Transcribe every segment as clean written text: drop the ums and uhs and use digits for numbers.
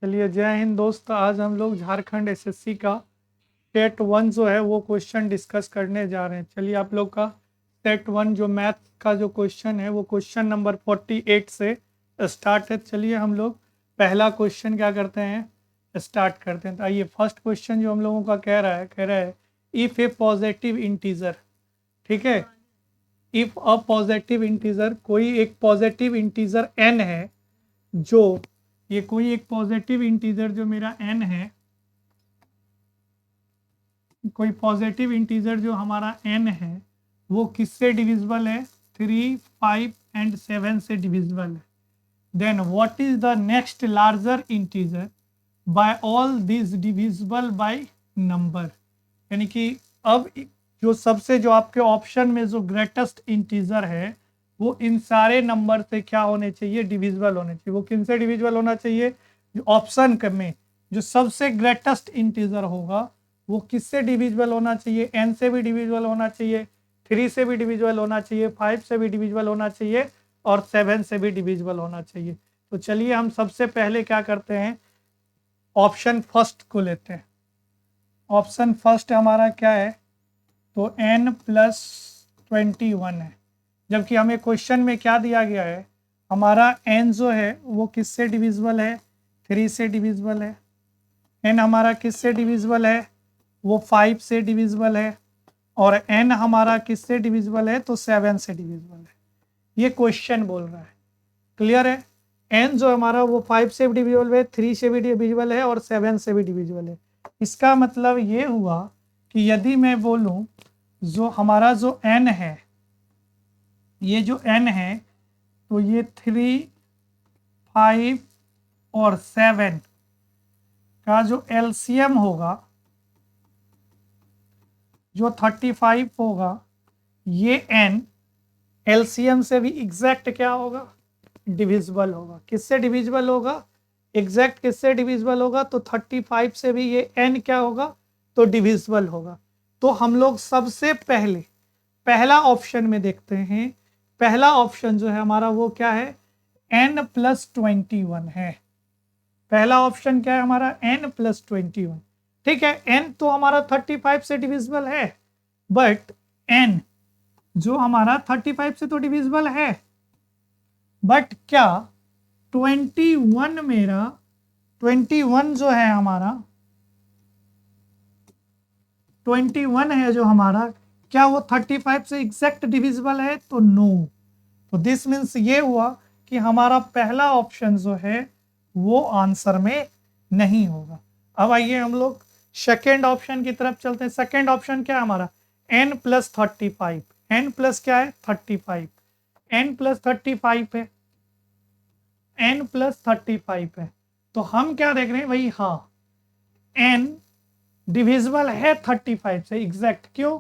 चलिए जय हिंद दोस्त। आज हम लोग झारखंड एसएससी का सेट 1 जो है वो क्वेश्चन डिस्कस करने जा रहे हैं। चलिए आप लोग का सेट 1 जो मैथ का जो क्वेश्चन है वो क्वेश्चन नंबर 48 से स्टार्ट है। चलिए हम लोग पहला क्वेश्चन क्या करते हैं, स्टार्ट करते हैं। तो आइए फर्स्ट क्वेश्चन जो हम लोगों का कह रहा है इफ़ ए पॉजिटिव इंटीजर, ठीक है, इफ़ अ पॉजिटिव इंटीजर, कोई एक पॉजिटिव इंटीजर n है, जो ये कोई एक पॉजिटिव इंटीजर जो मेरा n है, कोई पॉजिटिव इंटीजर जो हमारा n है वो किससे डिविजिबल है? 3, 5 एंड 7 से डिविजिबल है। Then what is the next larger integer by all this divisible by number. यानी कि अब जो सबसे जो आपके ऑप्शन में जो ग्रेटेस्ट इंटीजर है वो इन सारे नंबर से क्या होने चाहिए? डिविजिबल होने चाहिए। वो किन से डिविजिबल होना चाहिए? जो ऑप्शन में जो सबसे ग्रेटेस्ट इंटीजर होगा वो किससे डिविजिबल होना चाहिए? n से भी डिविजिबल होना चाहिए, 3 से भी डिविजिबल होना चाहिए, 5 से भी डिविजिबल होना चाहिए और 7 से भी डिविजिबल होना चाहिए। तो चलिए हम सबसे पहले क्या करते हैं, ऑप्शन फर्स्ट को लेते हैं। ऑप्शन फर्स्ट हमारा क्या है? तो n+21 है, जबकि हमें क्वेश्चन में क्या दिया गया है? हमारा n जो है वो किससे डिविजिबल है? 3 से डिविजिबल है। n हमारा किससे डिविजिबल है? वो 5 से डिविजिबल है। और n हमारा किससे डिविजिबल है? तो 7 से डिविजिबल है। ये क्वेश्चन बोल रहा है, क्लियर है? n जो हमारा वो 5 से भी डिविजिबल है, 3 से भी डिविजिबल है और 7 से भी डिविजिबल है। इसका मतलब ये हुआ कि यदि मैं बोलूं जो हमारा जो n है, ये जो n है तो ये 3, 5 और 7 का जो एलसीएम होगा, जो 35 होगा, ये n एलसीएम से भी एग्जैक्ट क्या होगा? डिविजिबल होगा। किससे डिविजिबल होगा? एग्जैक्ट किससे डिविजिबल होगा? तो 35 से भी ये n क्या होगा? तो डिविजिबल होगा। तो हम लोग सबसे पहले पहला ऑप्शन में देखते हैं। पहला ऑप्शन जो है हमारा वो क्या है? n+21 है। पहला ऑप्शन क्या है हमारा? n+21। ठीक है, n तो हमारा 35 से डिविजिबल है, बट n जो हमारा 35 से तो डिविजिबल है, बट क्या 21 मेरा 21 जो है हमारा 21 है जो हमारा, क्या वो 35 से एग्जैक्ट डिविजिबल है? तो नो। तो दिस मीन्स ये हुआ कि हमारा पहला ऑप्शन जो है वो आंसर में नहीं होगा। अब आइए हम लोग सेकेंड ऑप्शन की तरफ चलते हैं। सेकेंड ऑप्शन क्या है हमारा? n+35। n प्लस क्या है? 35। n+35 है, n+35 है। तो हम क्या देख रहे हैं भाई? हाँ, n डिविजिबल है 35 से एग्जैक्ट। क्यों?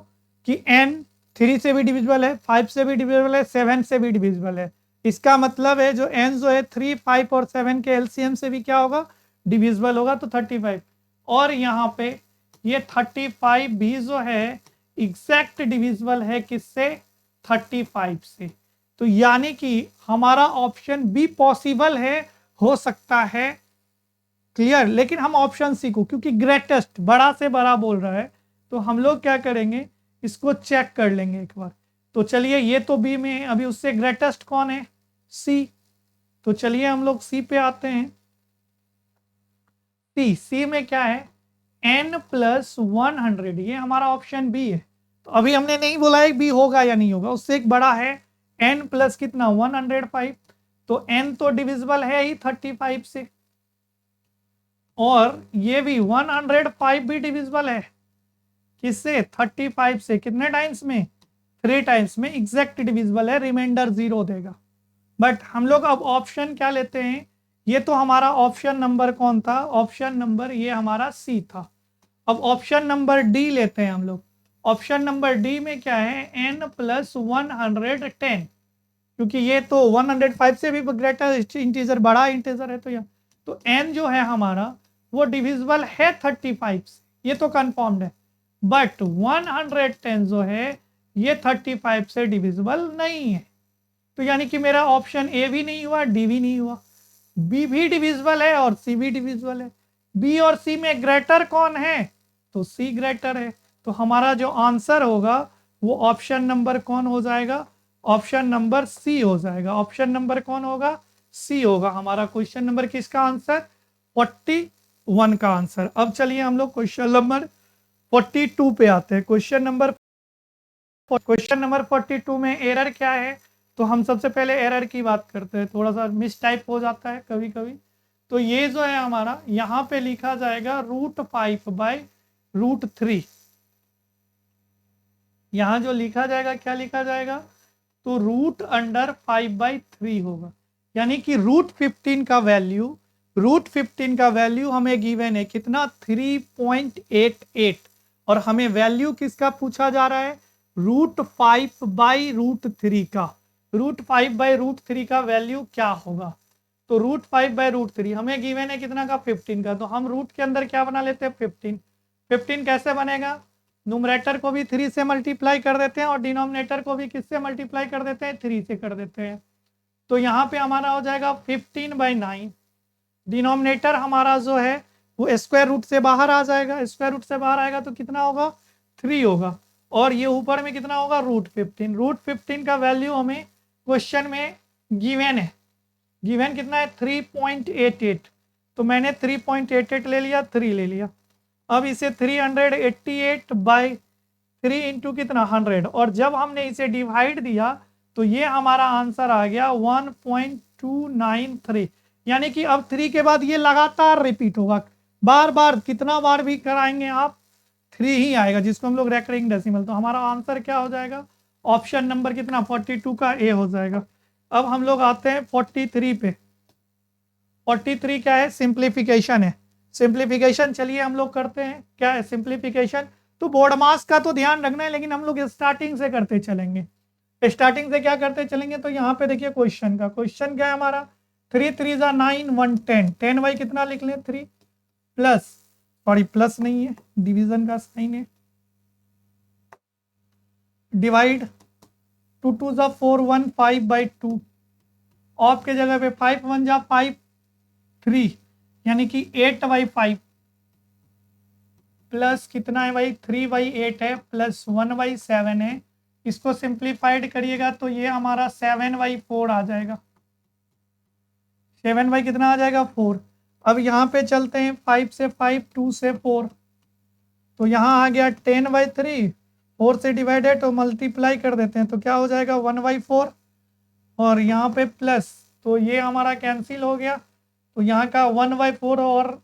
कि n 3 से भी डिविजिबल है, 5 से भी डिविजिबल है, 7 से भी डिविजिबल है। इसका मतलब है जो n जो है 3, 5 और 7 के एलसीएम से भी क्या होगा? डिविजिबल होगा, तो 35। और यहाँ पे ये 35 भी जो है एग्जैक्ट डिविजिबल है किससे? 35 से। तो यानी कि हमारा ऑप्शन बी पॉसिबल है, हो सकता है, क्लियर। लेकिन हम ऑप्शन सी को, क्योंकि ग्रेटेस्ट बड़ा से बड़ा बोल रहा है, तो हम लोग क्या करेंगे, इसको चेक कर लेंगे एक बार। तो चलिए ये तो बी में, अभी उससे ग्रेटेस्ट कौन है? सी। तो चलिए हम लोग सी पे आते हैं। सी में क्या है? n+100, ये हमारा ऑप्शन बी है। तो अभी हमने नहीं बोला है बी होगा या नहीं होगा, उससे एक बड़ा है n प्लस कितना? 105। तो n तो डिविजिबल है ही 35 से, और ये भी 105 भी डिविजिबल है किससे? 35 से। कितने टाइम्स में? 3 टाइम्स में एग्जैक्ट डिविजिबल है, रिमाइंडर 0 देगा। बट हम लोग अब ऑप्शन क्या लेते हैं? ये तो हमारा ऑप्शन नंबर कौन था? ऑप्शन नंबर ये हमारा सी था। अब ऑप्शन नंबर डी लेते हैं हम लोग। ऑप्शन नंबर डी में क्या है? n+110, क्योंकि ये तो 105 से भी ग्रेटर इंटीजर, बड़ा इंटीजर है। तो n जो है हमारा वो डिविजिबल है 35 से, ये तो कंफर्म्ड है। बट 110 जो है ये 35 से डिविजिबल नहीं है। तो यानी कि मेरा ऑप्शन ए भी नहीं हुआ, डी भी नहीं हुआ। बी भी डिविजिबल है और सी भी डिविजिबल है। बी और सी में ग्रेटर कौन है? तो सी ग्रेटर है। तो हमारा जो आंसर होगा वो ऑप्शन नंबर कौन हो जाएगा? ऑप्शन नंबर सी हो जाएगा। ऑप्शन नंबर कौन होगा? सी होगा हमारा क्वेश्चन नंबर किसका आंसर? 41 का आंसर। अब चलिए हम लोग क्वेश्चन नंबर 42 पे आते हैं। क्वेश्चन नंबर 42 में एरर क्या है? तो हम सबसे पहले एरर की बात करते हैं। थोड़ा सा मिस टाइप हो जाता है कभी कभी। तो ये जो है हमारा यहाँ पे लिखा जाएगा √5/√3। यहाँ जो लिखा जाएगा क्या लिखा जाएगा? तो √5/3 होगा। यानी कि √15 का वैल्यू हमें गिवन है कितना? 3.88। और हमें वैल्यू किसका पूछा जा रहा है? √5/√3 का। √5/√3 का वैल्यू क्या होगा? तो √5/√3 हमें गिवन है कितना का? 15 का। तो हम रूट के अंदर क्या बना लेते हैं? 15। 15 कैसे बनेगा? नुमरेटर को भी 3 से मल्टीप्लाई कर देते हैं और डिनोमिनेटर को भी किससे मल्टीप्लाई कर देते हैं? 3 से कर देते हैं। तो यहाँ पे हमारा हो जाएगा 15/9। डिनोमिनेटर हमारा जो है वो स्क्वायर रूट से बाहर आ जाएगा। स्क्वायर रूट से बाहर आएगा तो कितना होगा? 3 होगा। और ये ऊपर में कितना होगा? √15। √15 का वैल्यू हमें क्वेश्चन में गिवन है। गिवन कितना है? 3.88। तो मैंने 3.88 ले लिया, 3 ले लिया। अब इसे 388/3 इंटू कितना? 100। और जब हमने इसे डिवाइड दिया तो ये हमारा आंसर आ गया 1.293। यानी कि अब 3 के बाद ये लगातार रिपीट होगा। बार बार कितना बार भी कराएंगे आप 3 ही आएगा, जिसको हम लोग रेकरिंग डेसिमल। तो हमारा आंसर क्या हो जाएगा? ऑप्शन नंबर कितना? 42 का ए हो जाएगा। अब हम लोग आते हैं 43 पे। 43 क्या है? सिंप्लीफिकेशन है। सिंप्लीफिकेशन चलिए हम लोग करते हैं। क्या है सिंप्लीफिकेशन? तो बोर्ड मास का तो ध्यान रखना है, लेकिन हम लोग स्टार्टिंग से करते चलेंगे। स्टार्टिंग से क्या करते चलेंगे? तो यहाँ पे देखिए क्वेश्चन का क्वेश्चन क्या है हमारा? 3 3 9 1 10। 10 कितना लिख लें? 3 प्लस, सॉरी प्लस नहीं है, डिवीजन का साइन है। डिवाइड 2 2 4 1 5/2। ऑफ के जगह पे 5 1 5 3, यानी कि 8/5 प्लस कितना है भाई? 3/8 है प्लस 1/7 है। इसको सिंप्लीफाइड करिएगा तो ये हमारा 7/4 आ जाएगा। 7 कितना आ जाएगा? 4। अब यहाँ पे चलते हैं 5 से 5, 2 से 4। तो यहाँ आ गया 10/3। 4 से डिवाइडेड तो मल्टीप्लाई कर देते हैं तो क्या हो जाएगा? 1/4। और यहाँ पे प्लस, तो ये हमारा कैंसिल हो गया। तो यहाँ का 1/4 और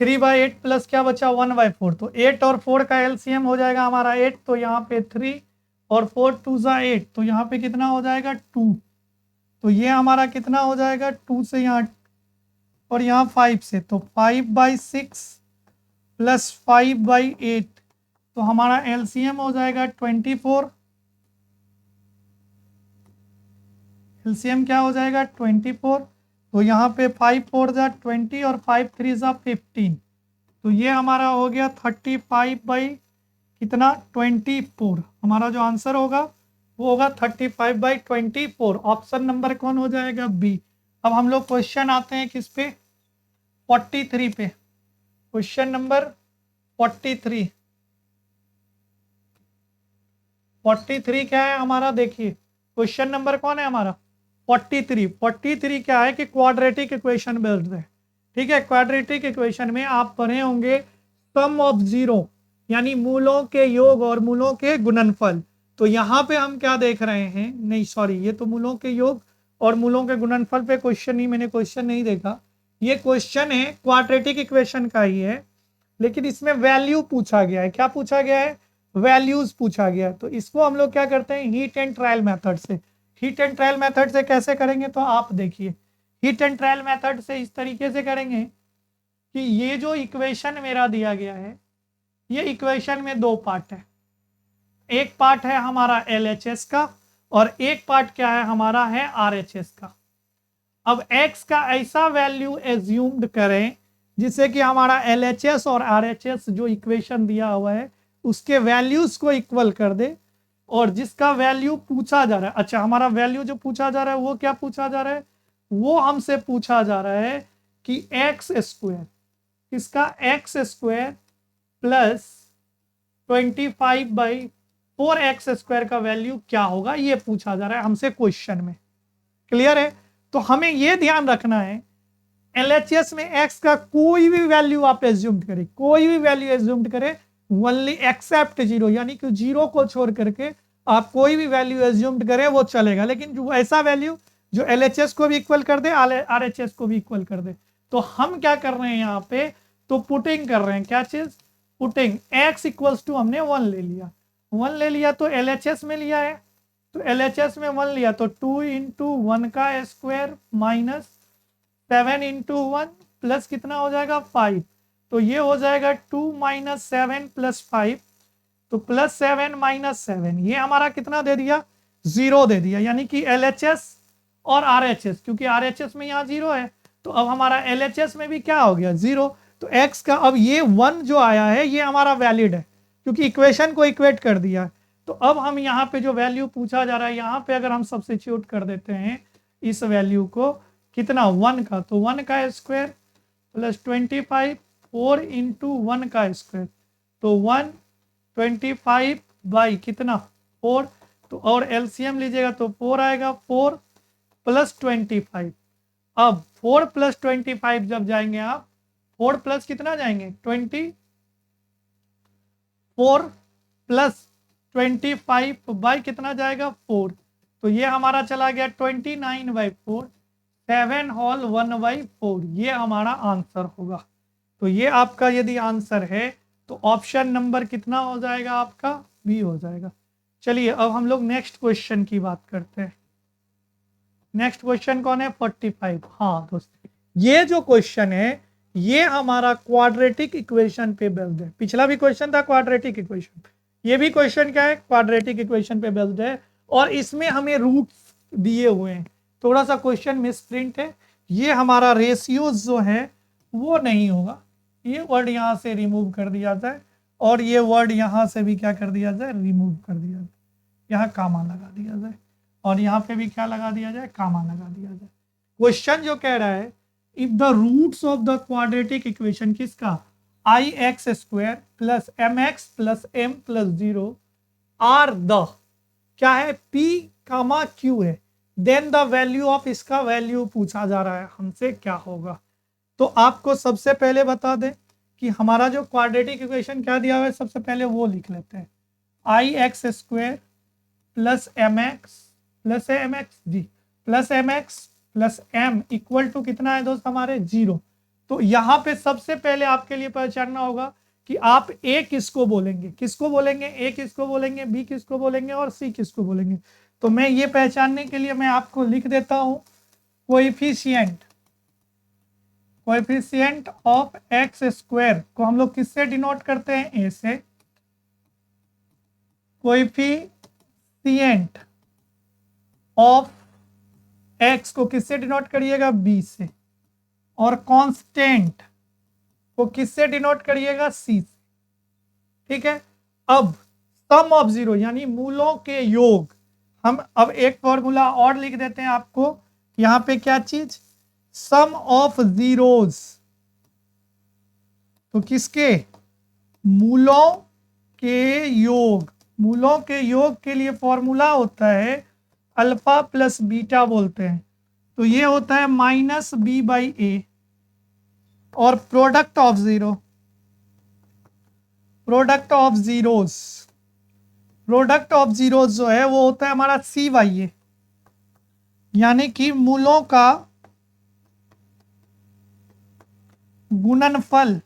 3/8 प्लस क्या बचा? 1/4। तो 8 और 4 का एलसीएम हो जाएगा हमारा 8। तो यहाँ पे 3 और 4 2 8। तो यहाँ पे कितना हो जाएगा? 2। तो ये हमारा कितना हो जाएगा? 2 से यहाँ और यहाँ 5 से, तो 5/6 प्लस 5/8। तो हमारा एलसीएम हो जाएगा 24। एलसीएम क्या हो जाएगा? 24। तो यहाँ पे 5 4 जा 20 और 5 3 जा 15। तो ये हमारा हो गया 35/कितना? 24। हमारा जो आंसर होगा वो होगा 35/24। ऑप्शन नंबर कौन हो जाएगा? बी। अब हम लोग क्वेश्चन आते हैं किस पे? 43 पे। Question number 43। 43 क्या है हमारा? देखिए क्वेश्चन नंबर कौन है हमारा? 43। 43 क्या है कि क्वाड्रेटिक इक्वेशन बेस्ड है। ठीक है, क्वाड्रेटिक इक्वेशन में आप पढ़े होंगे सम ऑफ जीरो, यानी मूलों के योग और मूलों के गुणनफल। तो यहाँ पे हम क्या देख रहे हैं? नहीं सॉरी, ये तो मूलों के योग और मूलों के गुणनफल पे क्वेश्चन नहीं, मैंने क्वेश्चन नहीं देखा। ये क्वेश्चन है क्वाड्रेटिक इक्वेशन का ही है, लेकिन इसमें वैल्यू पूछा गया है। क्या पूछा गया है? वैल्यूज पूछा गया है। तो इसको हम लोग क्या करते हैं? हीट एंड ट्रायल मेथड से। हीट एंड ट्रायल मेथड से कैसे करेंगे? तो आप देखिए, हीट एंड ट्रायल मेथड से इस तरीके से करेंगे कि ये जो इक्वेशन मेरा दिया गया है, ये इक्वेशन में 2 पार्ट है। एक पार्ट है हमारा LHS का और एक पार्ट क्या है हमारा? है RHS का। अब x का ऐसा वैल्यू एज्यूम्ड करें जिससे कि हमारा LHS और RHS जो इक्वेशन दिया हुआ है उसके वैल्यूज को इक्वल कर दे, और जिसका वैल्यू पूछा जा रहा है, अच्छा हमारा वैल्यू जो पूछा जा रहा है वो क्या पूछा जा रहा है? वो हमसे पूछा जा रहा है कि एक्स स्क्वायर, इसका एक्स स्क्वायर प्लस 25/4x² का वैल्यू क्या होगा, ये पूछा जा रहा है हमसे क्वेश्चन में। क्लियर है? तो हमें ये ध्यान रखना है LHS में x का कोई भी वैल्यू आप एज्यूम करें, कोई भी वैल्यू एज्यूम करें, ओनली एक्सेप्ट 0, यानी कि 0 को छोड़ करके आप कोई भी वैल्यू एज्यूम करें वो चलेगा, लेकिन जो ऐसा वैल्यू जो LHS को भी इक्वल कर दे, RHS को भी इक्वल कर दे। तो हम क्या कर रहे हैं यहाँ पे, तो पुटिंग कर रहे हैं, क्या चीज, पुटिंग x इक्वल्स टू हमने 1 ले लिया, 1 ले लिया तो LHS में लिया है, तो LHS में 1 लिया तो 2 इंटू 1 का स्क्वायर माइनस 7 इंटू 1 प्लस कितना हो जाएगा 5, तो ये हो जाएगा 2 माइनस 7 प्लस 5, तो प्लस 7 माइनस 7, ये हमारा कितना दे दिया, 0 दे दिया, यानी कि LHS और RHS, क्योंकि RHS में यहाँ 0 है तो अब हमारा LHS में भी क्या हो गया 0, तो x का अब ये 1 जो आया है ये हमारा वैलिड है, क्योंकि इक्वेशन को इक्वेट कर दिया। तो अब हम यहाँ पे जो वैल्यू पूछा जा रहा है यहाँ पे अगर हम सब्स्टिट्यूट कर देते हैं इस वैल्यु को, कितना 1 का, तो 1 का स्क्वायर प्लस 25 4 इंटू 1 का स्क्वायर, तो 125 बाई कितना 4, तो और LCM लीजिएगा तो 4 आएगा, 4 प्लस 25, अब 4 प्लस 25 जब जाएंगे आप, 4 प्लस कितना जाएंगे 20, 4 प्लस 25 बाई कितना जाएगा 4, तो ये हमारा चला गया 29/4, 7 होल 1/4, ये हमारा आंसर होगा। तो ये आपका यदि आंसर है तो ऑप्शन नंबर कितना हो जाएगा आपका, बी हो जाएगा। चलिए अब हम लोग नेक्स्ट क्वेश्चन की बात करते हैं। नेक्स्ट क्वेश्चन कौन है 45। हाँ दोस्त, ये जो क्वेश्चन है ये हमारा क्वाड्रेटिक इक्वेशन पे बेस्ड है। पिछला भी क्वेश्चन था क्वाड्रेटिक इक्वेशन, ये भी क्वेश्चन क्या है क्वाड्रेटिक इक्वेशन पे बेस्ड है, और इसमें हमें रूट्स दिए हुए हैं। थोड़ा सा क्वेश्चन मिस प्रिंट है, ये हमारा रेशियोज जो है वो नहीं होगा, ये वर्ड यहाँ से रिमूव कर दिया जाए और ये वर्ड यहाँ से भी क्या कर दिया जाए, रिमूव कर दिया जाए, यहाँ कामा लगा दिया जाए और यहाँ पे भी क्या लगा दिया जाए, कामा लगा दिया जाए। क्वेश्चन जो कह रहा है if the roots of the quadratic equation किसका, IX² plus MX plus M plus 0 are the क्या है P, Q है, देन द वैल्यू ऑफ, इसका वैल्यू पूछा जा रहा है हमसे क्या होगा। तो आपको सबसे पहले बता दें कि हमारा जो क्वाड्रेटिक इक्वेशन क्या दिया हुआ है, सबसे पहले वो लिख लेते हैं, IX² plus MX plus MX जी plus MX plus M equal to कितना है दोस्त हमारे 0। तो यहाँ पे सबसे पहले आपके लिए पहचानना होगा कि आप A किसको बोलेंगे, किसको बोलेंगे, A किसको बोलेंगे, B किसको बोलेंगे और C किसको बोलेंगे। तो मैं ये पहचानने के लिए मैं आपको लिख देता हूं कोएफिशिएंट ऑफ x² को हम लोग किससे डिनोट करते हैं, A से, कोएफिशिएंट ऑफ x को किससे डिनोट करिएगा, B से, और कांस्टेंट को किससे डिनोट करिएगा, C से। ठीक है, अब सम ऑफ 0 यानी मूलों के योग, हम अब एक फॉर्मूला और लिख देते हैं आपको यहां पे, क्या चीज, सम ऑफ जीरोस, तो किसके, मूलों के योग, मूलों के योग के लिए फॉर्मूला होता है अल्फा प्लस बीटा बोलते हैं, तो ये होता है -B/A, और product of zeros, product of zeros जो है वो होता है हमारा C/A, यानी कि मूलों का गुणनफल,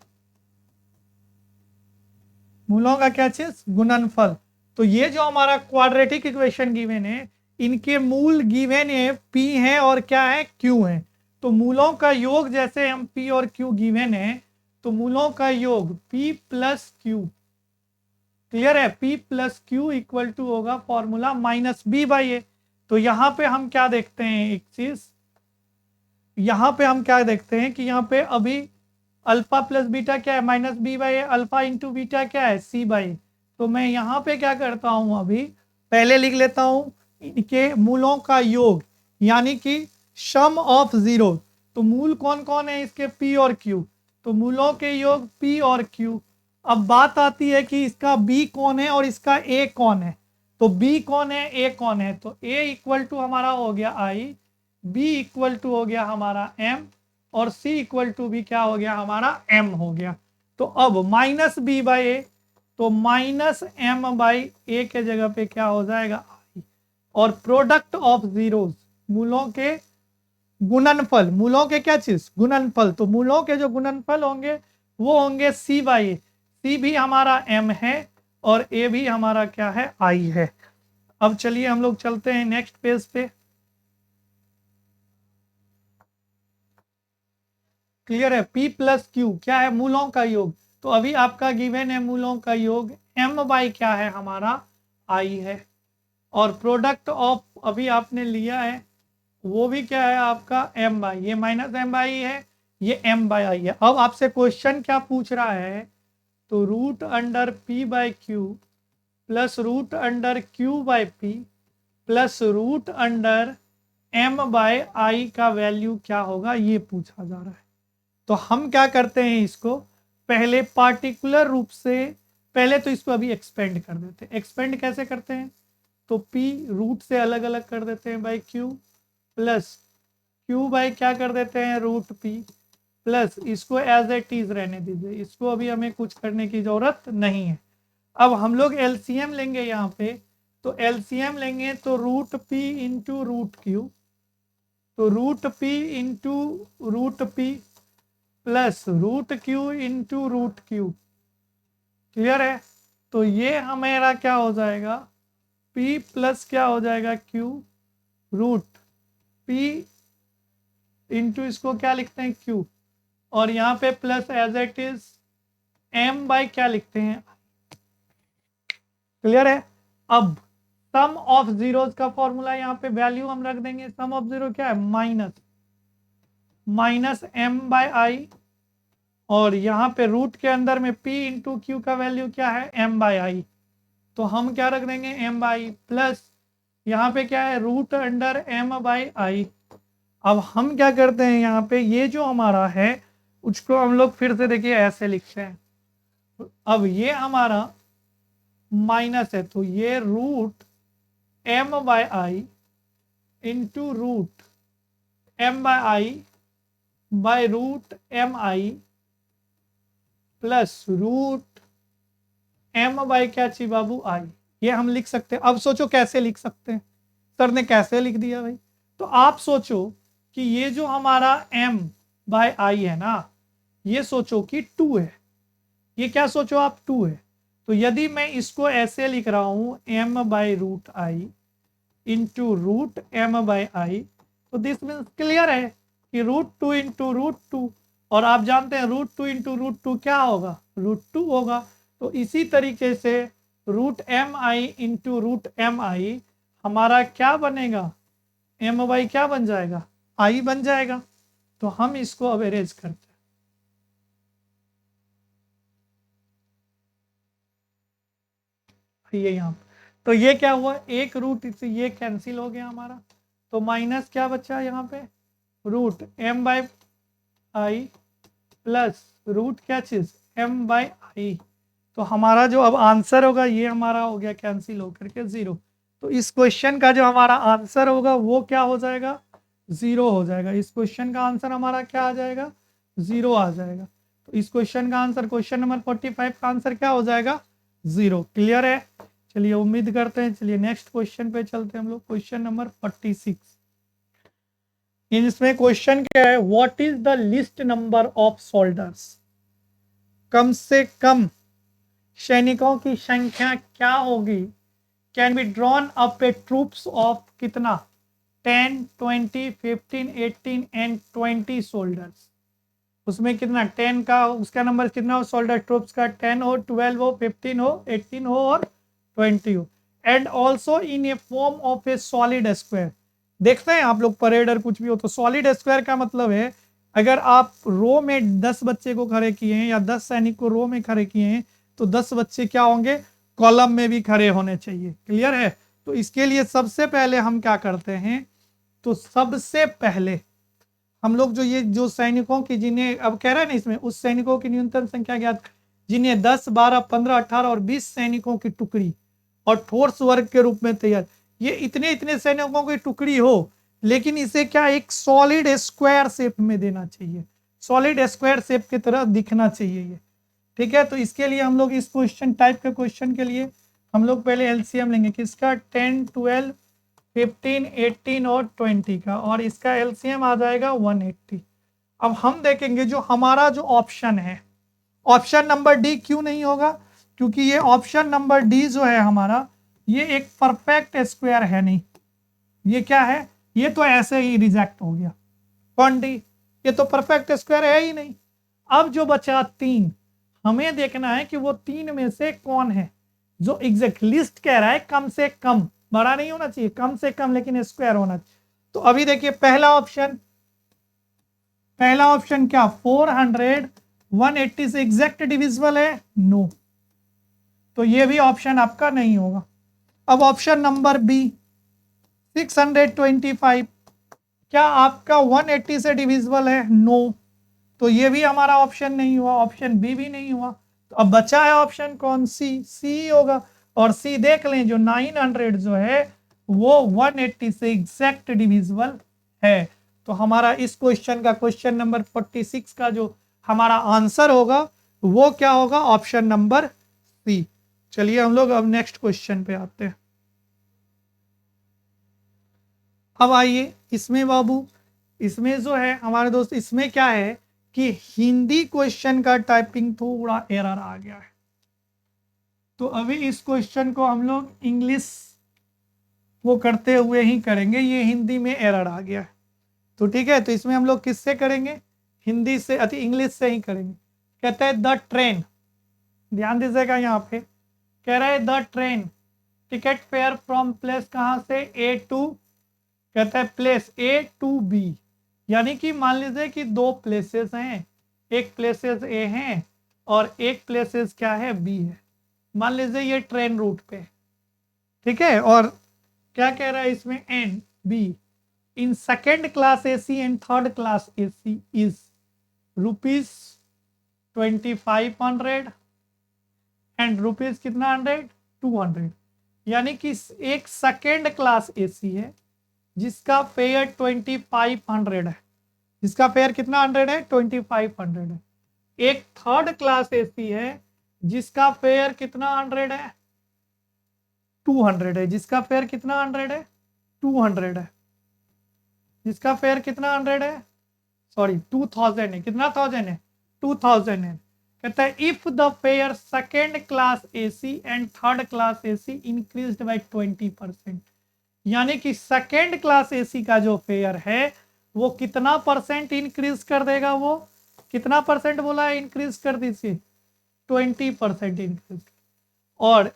मूलों का क्या चीज, गुणनफल। तो ये जो हमारा क्वाड्रेटिक इक्वेशन गिवन है, इनके मूल गिवन है P है और क्या है, Q है। तो मूलों का योग जैसे हम P और Q गिवन है, तो मूलों का योग P प्लस Q, क्लियर है, P plus Q equal to होगा फॉर्मूला -B/A। तो यहाँ पे हम क्या देखते हैं, एक चीज यहाँ पे हम क्या देखते हैं कि यहाँ पे अभी अल्फा प्लस बीटा क्या है, -B/A, अल्फा इंटू बीटा क्या है, C/A। तो मैं यहाँ पे क्या करता हूँ, अभी पहले लिख लेता हूँ इनके मूलों का योग, यानी कि सम ऑफ जीरो, तो मूल कौन कौन है इसके, p और q, तो मूलों के योग p और q। अब बात आती है कि इसका b कौन है और इसका a कौन है, तो b कौन है a कौन है, तो a इक्वल टू हमारा हो गया i, b इक्वल टू हो गया हमारा m, और c इक्वल टू भी क्या हो गया हमारा m हो गया। तो अब माइनस b बाई ए, तो माइनस m बाई ए के जगह पे क्या हो जाएगा i, और प्रोडक्ट ऑफ जीरोस, मूलों के गुणनफल, मूलों के क्या चीज गुणनफल, तो मूलों के जो गुणनफल होंगे वो होंगे c बाई ए, c भी हमारा m है और a भी हमारा क्या है i है। अब चलिए हम लोग चलते हैं नेक्स्ट पेज पे। क्लियर है, p प्लस क्यू क्या है, मूलों का योग, तो अभी आपका गिवन है मूलों का योग m बाई क्या है हमारा i है, और प्रोडक्ट ऑफ अभी आपने लिया है वो भी क्या है आपका m बाई, ये माइनस m बाई है, ये m बाई आई है। अब आपसे क्वेश्चन क्या पूछ रहा है, तो root under p by Q plus root under q by p plus root under m by I का वैल्यू क्या होगा, ये पूछा जा रहा है। तो हम क्या करते हैं, इसको पहले पार्टिकुलर रूप से, पहले तो इसको अभी एक्सपेंड कर देते हैं। एक्सपेंड कैसे करते हैं, तो p रूट से अलग अलग कर देते हैं by q, plus q by क्या कर देते हैं रूट p, प्लस इसको एज ए टीज रहने दीजिए, इसको अभी हमें कुछ करने की जरूरत नहीं है। अब हम लोग एलसीएम लेंगे यहाँ पे, तो एलसीएम लेंगे तो root p into root Q, तो root p into root p plus root Q into root Q. Clear है, तो ये हमारा क्या हो जाएगा, p प्लस क्या हो जाएगा q रूट p इंटू इसको क्या लिखते हैं q, और यहाँ पे plus as it is m by क्या लिखते हैं। क्लियर है, अब सम ऑफ जीरोस का फॉर्मूला यहाँ पे वैल्यू हम रख देंगे, सम ऑफ जीरो क्या है माइनस m बाई आई, और यहाँ पे रूट के अंदर में p इंटू क्यू का वैल्यू क्या है m बाई आई, तो हम क्या रख देंगे m बाई, प्लस यहाँ पे क्या है root under m by I. अब हम क्या करते हैं, यहाँ पे ये जो हमारा है उसको हम लोग फिर से देखिए ऐसे लिखते हैं। अब ये हमारा माइनस है, तो ये root m by I into root m by root m I plus root m by क्या चाहिए बाबू आई, ये हम लिख सकते हैं। अब सोचो कैसे लिख सकते हैं, सर ने कैसे लिख दिया भाई, तो आप सोचो कि ये जो हमारा m बाई आई है ना, ये सोचो कि 2 है, ये क्या सोचो आप 2 है, तो यदि मैं इसको ऐसे लिख रहा हूं m by root I into root m by I, तो दिस मीन्स क्लियर है कि रूट 2 इंटू रूट 2, और आप जानते हैं रूट 2 इंटू रूट 2 क्या होगा रूट 2 होगा। तो इसी तरीके से रूट m आई इंटू रूट m आई हमारा क्या बनेगा, m बाई क्या बन जाएगा i बन जाएगा। तो हम इसको अब अरेंज करते हैं, ये यहाँ तो ये क्या हुआ, एक रूट से ये कैंसिल हो गया हमारा, तो माइनस क्या बचा यहाँ पे root m by I plus root क्या चीज m बाई आई। तो हमारा जो अब आंसर होगा ये हमारा हो गया कैंसिल होकर के 0। तो इस क्वेश्चन का जो हमारा आंसर होगा वो क्या हो जाएगा 0 हो जाएगा। इस क्वेश्चन का आंसर हमारा क्या आ जाएगा 0 आ जाएगा। तो इस क्वेश्चन का आंसर, क्वेश्चन नंबर 45 का आंसर क्या हो जाएगा 0। क्लियर है, चलिए उम्मीद करते हैं। चलिए नेक्स्ट क्वेश्चन पे चलते हैं हम लोग, क्वेश्चन नंबर 46। इसमें क्वेश्चन क्या है, what is the least number of soldiers, कम से कम सैनिकों की संख्या क्या होगी, can be drawn up a troops of कितना 10, 20, 15, 18 एंड 20 सोल्जर्स। उसमें कितना 10 का उसका नंबर कितना हो, सोल्जर ट्रूप्स का 10 हो, 12 हो, 15 हो, 18 हो और 20 हो। And also in A form of A solid square. देखते हैं आप लोग परेड और कुछ भी हो तो सॉलिड स्क्वायर का मतलब है अगर आप रो में 10 बच्चे को खड़े किए हैं या 10 सैनिक को रो में खड़े किए हैं तो 10 बच्चे क्या होंगे कॉलम में भी खड़े होने चाहिए। क्लियर है, तो इसके लिए सबसे पहले हम क्या करते हैं तो सबसे पहले हम लोग जो सैनिकों की जिन्हें अब कह रहे हैं ना इसमें, उस सैनिकों की न्यूनतम संख्या ज्ञात जिन्हें 10, 12, 15, 18 और 20 सैनिकों की टुकड़ी और ठोस वर्ग के रूप में तैयार, ये इतने इतने सैनिकों की टुकड़ी हो, लेकिन इसे क्या एक सॉलिड स्क्वायर शेप में देना चाहिए, सॉलिड स्क्वायर शेप की तरह दिखना चाहिए ये। ठीक है, तो इसके लिए हम लोग इस क्वेश्चन टाइप के क्वेश्चन के लिए हम लोग पहले एलसीएम लेंगे किसका, 10, 12, 15, 18 और 20 का, और इसका एलसीएम आ जाएगा 180। अब हम देखेंगे जो हमारा जो ऑप्शन है, ऑप्शन नंबर डी क्यों नहीं होगा, क्योंकि ये ऑप्शन नंबर डी जो है हमारा, ये एक परफेक्ट स्क्वायर है नहीं, ये क्या है, ये तो ऐसे ही रिजेक्ट हो गया। कौन डी, ये तो परफेक्ट स्क्वायर है ही नहीं। अब जो बचा 3, हमें देखना है कि वो 3 में से कौन है जो एग्जैक्ट, लिस्ट कह रहा है कम से कम, बड़ा नहीं होना चाहिए, कम से कम लेकिन स्क्वायर होना चाहिए। तो अभी देखिए पहला ऑप्शन क्या, 400 180 से एग्जैक्ट डिविजिबल है, नो, तो ये भी ऑप्शन आपका नहीं होगा। अब ऑप्शन नंबर बी 625, क्या आपका 180 से डिविजिबल है, नो, तो ये भी हमारा ऑप्शन नहीं हुआ, ऑप्शन बी भी नहीं हुआ। तो अब बचा है ऑप्शन कौन, सी होगा। और सी देख लें, जो 900 जो है वो 180 से एग्जैक्ट डिविजिबल है। तो हमारा इस क्वेश्चन का, क्वेश्चन नंबर 46 का जो हमारा आंसर होगा वो क्या होगा, ऑप्शन नंबर सी। चलिए हम लोग अब नेक्स्ट क्वेश्चन पे आते हैं। अब आइए इसमें बाबू, इसमें जो है हमारे दोस्त, इसमें क्या है कि हिंदी क्वेश्चन का टाइपिंग थोड़ा एरर आ गया है, तो अभी इस क्वेश्चन को हम लोग इंग्लिश वो करते हुए ही करेंगे, ये हिंदी में एरर आ गया है। तो ठीक है, तो इसमें हम लोग किससे करेंगे, हिंदी से, अति इंग्लिश से ही करेंगे। कहता है द ट्रेन, ध्यान दीजिएगा यहाँ पे, कह रहा है the train ticket fair from place कहाँ से, ए टू, कहता है प्लेस ए टू बी, यानी कि मान लीजिए कि 2 प्लेसेस हैं, एक प्लेसेस ए है और एक प्लेसेस क्या है, बी है। मान लीजिए ये ट्रेन रूट पे, ठीक है, और क्या कह रहा है इसमें, N B in second class AC and third class AC is ₹2500 and rupees कितना 100, 200, यानी कि एक सेकेंड क्लास एसी है जिसका फेयर 2500 है, जिसका फेयर कितना 100 है, 2500 है। एक थर्ड क्लास एसी है जिसका फेयर कितना 100 है, 200 है, जिसका फेयर कितना 100 है, 200 है, जिसका फेयर कितना 100 है, सॉरी 2000 है, कितना 1000 है, 2000 है। कहता है if the fair second class AC and third class AC increased by 20%, यानी कि सेकेंड क्लास एसी का जो फेयर है वो कितना परसेंट इंक्रीज कर देगा, वो कितना परसेंट बोला है, इंक्रीज कर दीजिए, 20% इंक्रीज। और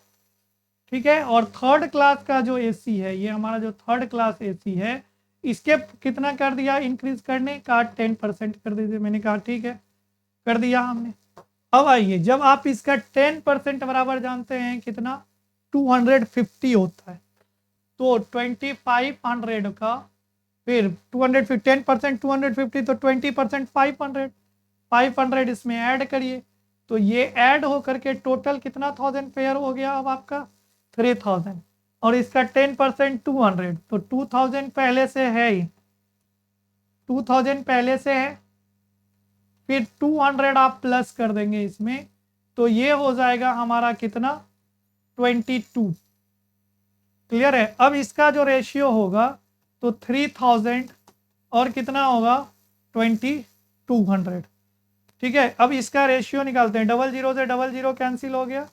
ठीक है, और थर्ड क्लास का जो एसी है, ये हमारा जो थर्ड क्लास एसी है, इसके कितना कर दिया इंक्रीज करने का, 10% कर दीजिए। मैंने कहा ठीक है, कर दिया हमने। अब आइए, जब आप इसका 10% बराबर जानते हैं कितना, 250 होता है, तो 2500 का फिर 250, 10% 250, तो 20% 500, 500 इसमें ऐड करिए, तो ये ऐड होकर के टोटल कितना 1000 फेयर हो गया अब आपका 3000, और इसका 10% 200, तो 2000 पहले से है ही, 2000 पहले से है, फिर 200 आप प्लस कर देंगे इसमें, तो ये हो जाएगा हमारा कितना 22। क्लियर है। अब इसका जो रेशियो होगा तो 3000 और कितना होगा 2200। ठीक है, अब इसका रेशियो निकालते हैं, 00 से 00 कैंसिल हो गया,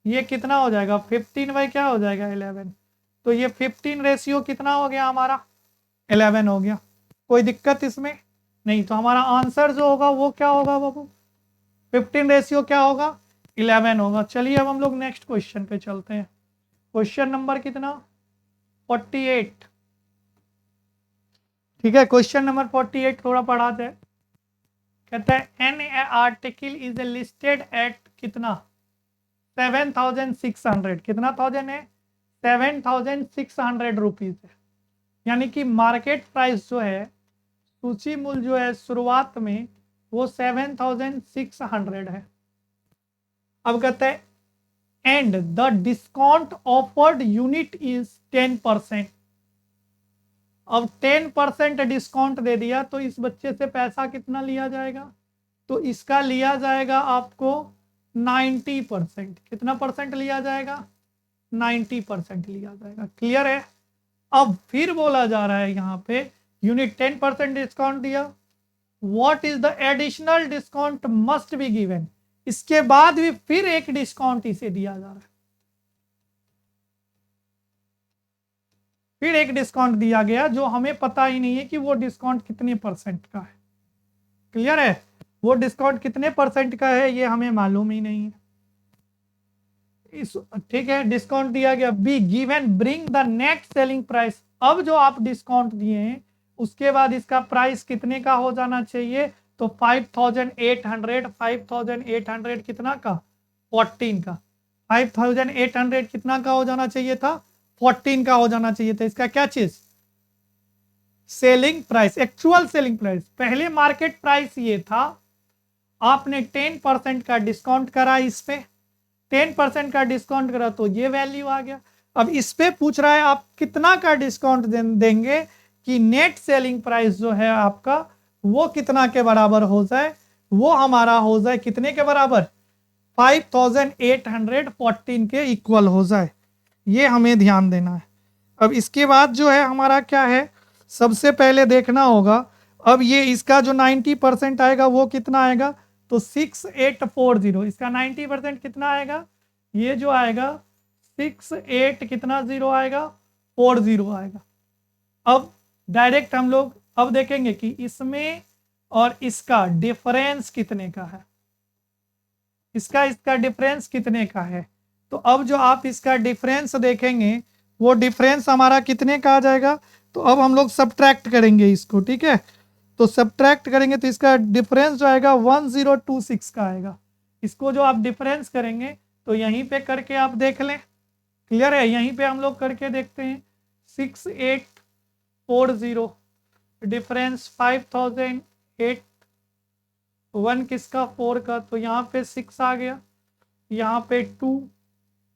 ये कितना हो जाएगा 15 बाई क्या हो जाएगा 11, तो ये 15 रेशियो कितना हो गया हमारा 11 हो गया। कोई दिक्कत इसमें नहीं, तो हमारा आंसर जो होगा वो क्या होगा बाबू, 15 रेशियो क्या होगा 11 होगा। चलिए अब हम लोग नेक्स्ट क्वेश्चन पे चलते हैं। क्वेश्चन नंबर कितना 48। ठीक है, क्वेश्चन नंबर 48 थोड़ा पढ़ा जाए। कहता है an article is listed at कितना 7600, कितना 1000 है 7600 रुपीज है। यानी कि मार्केट प्राइस जो है, सूची मूल्य जो है शुरुआत में वो 7600 है। अब कहते हैं and the discount offered unit is 10%। अब 10% डिस्काउंट दे दिया तो इस बच्चे से पैसा कितना लिया जाएगा? तो इसका लिया जाएगा आपको 90%। कितना परसेंट लिया जाएगा? 90% लिया जाएगा। क्लियर है? अब फिर बोला जा रहा है यहाँ पे यूनिट 10% डिस्काउंट दिया, what is the additional discount must be given. इसके बाद भी फिर एक डिस्काउंट इसे दिया जा रहा है, फिर एक डिस्काउंट दिया गया जो हमें पता ही नहीं है कि वो डिस्काउंट कितने परसेंट का है। क्लियर है? वो डिस्काउंट कितने परसेंट का है ये हमें मालूम ही नहीं है। ठीक है, डिस्काउंट दिया गया। Be given bring the net selling price. अब जो आप डिस्काउंट दिए हैं उसके बाद इसका प्राइस कितने का हो जाना चाहिए? तो 5800। 5800 कितना का? 14 का। 5800 कितना का हो जाना चाहिए था? 14 का हो जाना चाहिए था। इसका क्या चीज? Selling price, actual selling price. पहले मार्केट प्राइस ये था, आपने 10% का डिस्काउंट करा, इस पे 10% का डिस्काउंट करा तो ये वैल्यू आ गया। अब इस पे पूछ रहा है आप कितना का डिस्काउंट देंगे कि नेट सेलिंग प्राइस जो है आपका वो कितना के बराबर हो जाए? वो हमारा हो जाए कितने के बराबर? 5814 के इक्वल हो जाए। ये हमें ध्यान देना है। अब इसके बाद जो है हमारा क्या है, सबसे पहले देखना होगा। अब ये इसका जो 90% आएगा वो कितना आएगा? तो 6840। इसका 90% कितना आएगा? ये जो आएगा 68 कितना 0 आएगा? 40 आएगा। अब डायरेक्ट हम लोग अब देखेंगे कि इसमें और इसका डिफरेंस कितने का है। इसका डिफरेंस कितने का है? तो अब जो आप इसका डिफरेंस देखेंगे वो डिफरेंस हमारा कितने का आ जाएगा? तो अब हम लोग सब्ट्रैक्ट करेंगे इसको। ठीक है, तो सब्ट्रैक्ट करेंगे तो इसका डिफरेंस जो आएगा 1026 का आएगा। इसको जो आप डिफरेंस करेंगे तो यहीं पे करके आप देख लें। क्लियर है? यहीं पे हम लोग करके देखते हैं। 6840 डिफरेंस 5008, 1 किसका? 4 का। तो यहाँ पे 6 आ गया, यहाँ पे 2,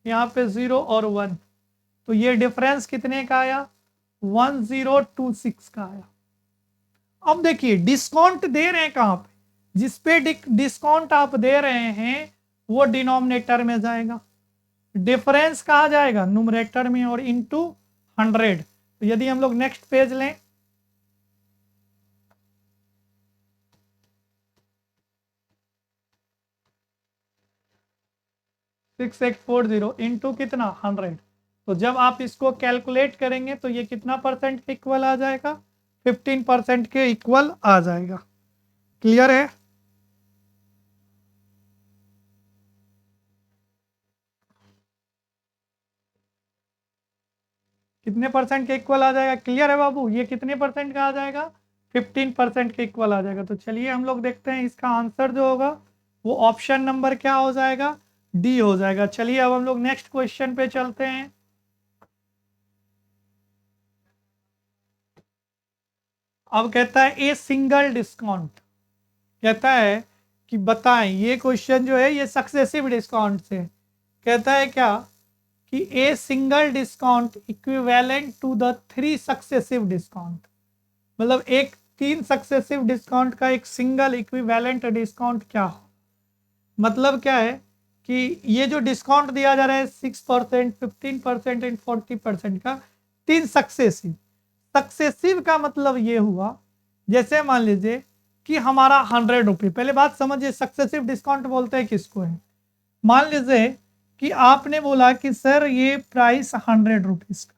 यहाँ पे 0 और 1। तो ये डिफरेंस कितने का आया? 1026 का आया। अब देखिए डिस्काउंट दे रहे हैं कहां पे? जिस पे डिस्काउंट आप दे रहे हैं वो डिनोमिनेटर में जाएगा, डिफरेंस कहा जाएगा? न्यूमरेटर में, और इनटू 100। तो यदि हम लोग नेक्स्ट पेज लें, सिक्स 6840 इंटू कितना? 100। तो जब आप इसको कैलकुलेट करेंगे तो ये कितना परसेंट के इक्वल आ जाएगा? 15% के इक्वल आ जाएगा। क्लियर है? कितने परसेंट के इक्वल आ जाएगा? क्लियर है बाबू? ये कितने परसेंट का आ जाएगा? 15% के इक्वल आ जाएगा। तो चलिए हम लोग देखते हैं इसका आंसर जो होगा वो ऑप्शन नंबर क्या हो जाएगा? डी हो जाएगा। चलिए अब हम लोग नेक्स्ट क्वेश्चन पे चलते हैं। अब कहता है ए सिंगल डिस्काउंट, कहता है कि बताएं, ये क्वेश्चन जो है ये सक्सेसिव डिस्काउंट से कहता है क्या कि a single discount equivalent to the 3 successive discount. मतलब एक 3 सक्सेसिव डिस्काउंट का एक सिंगल इक्विवेलेंट डिस्काउंट क्या हो। मतलब क्या है कि ये जो डिस्काउंट दिया जा रहा है 6%, 15% एंड 40% का, 3 सक्सेसिव। सक्सेसिव का मतलब ये हुआ, जैसे मान लीजिए कि हमारा 100 रुपये, पहले बात समझिए सक्सेसिव डिस्काउंट बोलते हैं किसको है। मान लीजिए कि आपने बोला कि सर ये प्राइस 100 रुपीज का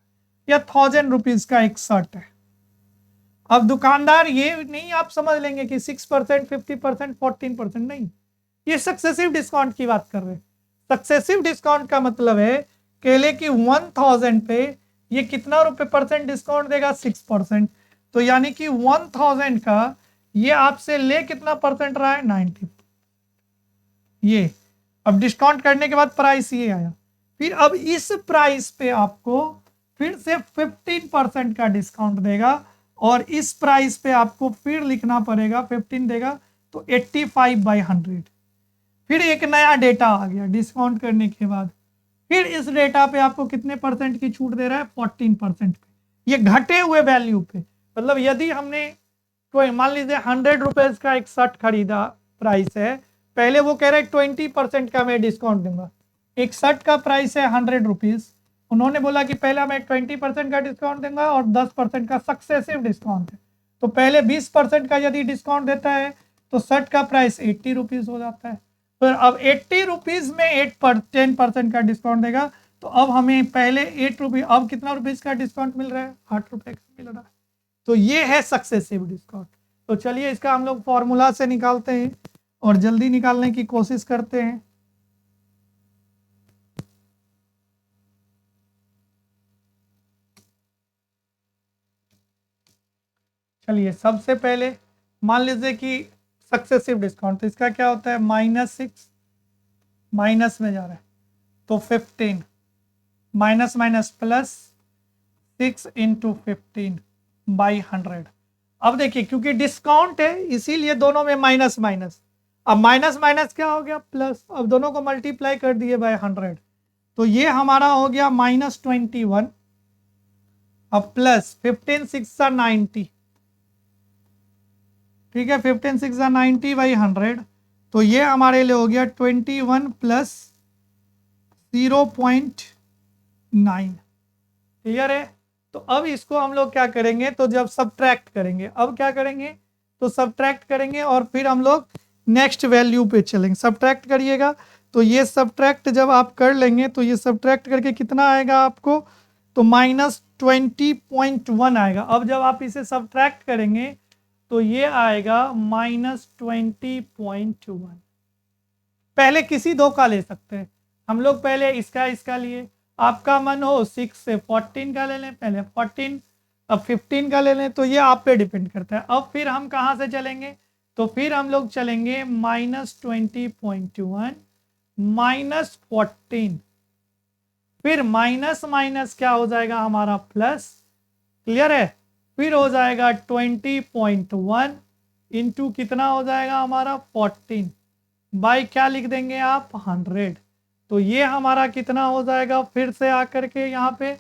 या 1000 रुपीज का एक शर्ट है। अब दुकानदार ये नहीं आप समझ लेंगे कि 6%, 50%, 14%, नहीं, ये सक्सेसिव डिस्काउंट की बात कर रहे हैं। सक्सेसिव डिस्काउंट का मतलब है केले की 1000 पे ये कितना रुपए परसेंट डिस्काउंट देगा? 6%। तो यानी कि 1000 का ये आपसे ले कितना परसेंट रहा है? 90। ये अब डिस्काउंट करने के बाद प्राइस ये आया। फिर अब इस प्राइस पे आपको फिर से 15% का डिस्काउंट देगा और इस प्राइस पे आपको फिर लिखना पड़ेगा, 15 देगा तो 85/100। फिर एक नया डेटा आ गया डिस्काउंट करने के बाद, फिर इस डेटा पे आपको कितने परसेंट की छूट दे रहा है, 14% पे। ये घटे हुए वैल्यू पे, मतलब यदि हमने तो मान लीजिए 100 रुपीज का एक शर्ट खरीदा, प्राइस है, पहले वो कह रहे हैं 20% का मैं डिस्काउंट दूंगा। एक शर्ट का प्राइस है 100 रुपीज, उन्होंने बोला कि पहला मैं 20% का डिस्काउंट दूंगा और 10% का सक्सेसिव डिस्काउंट है। तो पहले 20% का यदि डिस्काउंट देता है तो शर्ट का प्राइस 80 रुपीज हो जाता है। फिर अब 80 रुपीज में 10% का डिस्काउंट देगा, तो अब हमें पहले 8 रुपये, अब कितना रुपीज का डिस्काउंट मिल रहा है, 8 रुपये का मिल रहा है। तो ये है सक्सेसिव डिस्काउंट। तो चलिए इसका हम लोग फॉर्मूला से निकालते हैं और जल्दी निकालने की कोशिश करते हैं। चलिए सबसे पहले मान लीजिए कि सक्सेसिव डिस्काउंट, तो इसका क्या होता है, -6 माइनस में जा रहा है तो 15 माइनस माइनस प्लस 6 × 15/100। अब देखिए क्योंकि डिस्काउंट है इसीलिए दोनों में माइनस माइनस, अब माइनस माइनस क्या हो गया, प्लस। अब दोनों को मल्टीप्लाई कर दिए बाय 100, तो ये हमारा हो गया -21। अब प्लस 15 6 90, ठीक है, 15 6 90/100, तो ये हमारे लिए हो गया 21 प्लस 0.9। क्लियर है। तो अब इसको हम लोग क्या करेंगे, तो जब सब्ट्रैक्ट करेंगे, अब क्या करेंगे, तो सब्ट्रैक्ट करेंगे और फिर हम लोग नेक्स्ट वैल्यू पे चलेंगे। सब्ट्रैक्ट करिएगा, तो ये सब्ट्रैक्ट जब आप कर लेंगे तो ये सब्ट्रैक्ट करके कितना आएगा आपको, तो -20.1 आएगा। अब जब आप इसे सब्ट्रैक्ट करेंगे तो ये आएगा -20.1। पहले किसी दो का ले सकते हैं हम लोग, पहले इसका लिए, आपका मन हो 6 से 14 का ले लें, पहले 14, अब 15 का ले लें, तो ये आप पे डिपेंड करता है। अब फिर हम कहाँ से चलेंगे, तो फिर हम लोग चलेंगे -20.1 -14, फिर माइनस माइनस क्या हो जाएगा हमारा, प्लस। क्लियर है। फिर हो जाएगा 20.1 इंटू कितना हो जाएगा हमारा 14 बाई क्या लिख देंगे आप 100। तो ये हमारा कितना हो जाएगा, फिर से आकर के यहाँ पे,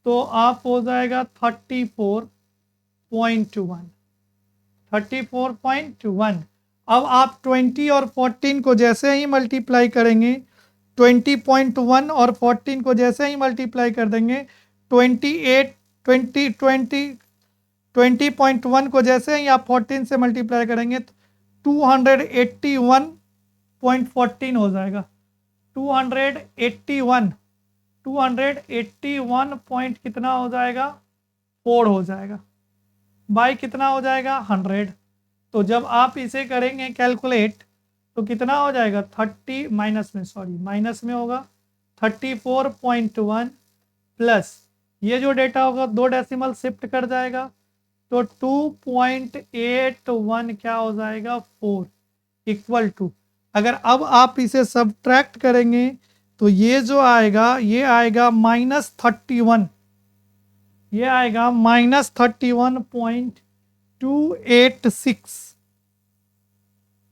तो आप हो जाएगा 34.1। अब आप 20 और 14 को जैसे ही मल्टीप्लाई करेंगे, 20.1 और 14 को जैसे ही मल्टीप्लाई कर देंगे, 20.1 को जैसे ही आप 14 से मल्टीप्लाई करेंगे तो 281.14 हो जाएगा। 281 पॉइंट कितना हो जाएगा, 4 हो जाएगा, बाई कितना हो जाएगा 100। तो जब आप इसे करेंगे कैलकुलेट तो कितना हो जाएगा, 30 माइनस में होगा 34.1 प्लस ये जो डेटा होगा 2 डेसिमल शिफ्ट कर जाएगा, तो 2.81 क्या हो जाएगा 4 इक्वल टू, अगर अब आप इसे सब्ट्रैक्ट करेंगे तो ये जो आएगा ये आएगा -31, ये आएगा -31.286।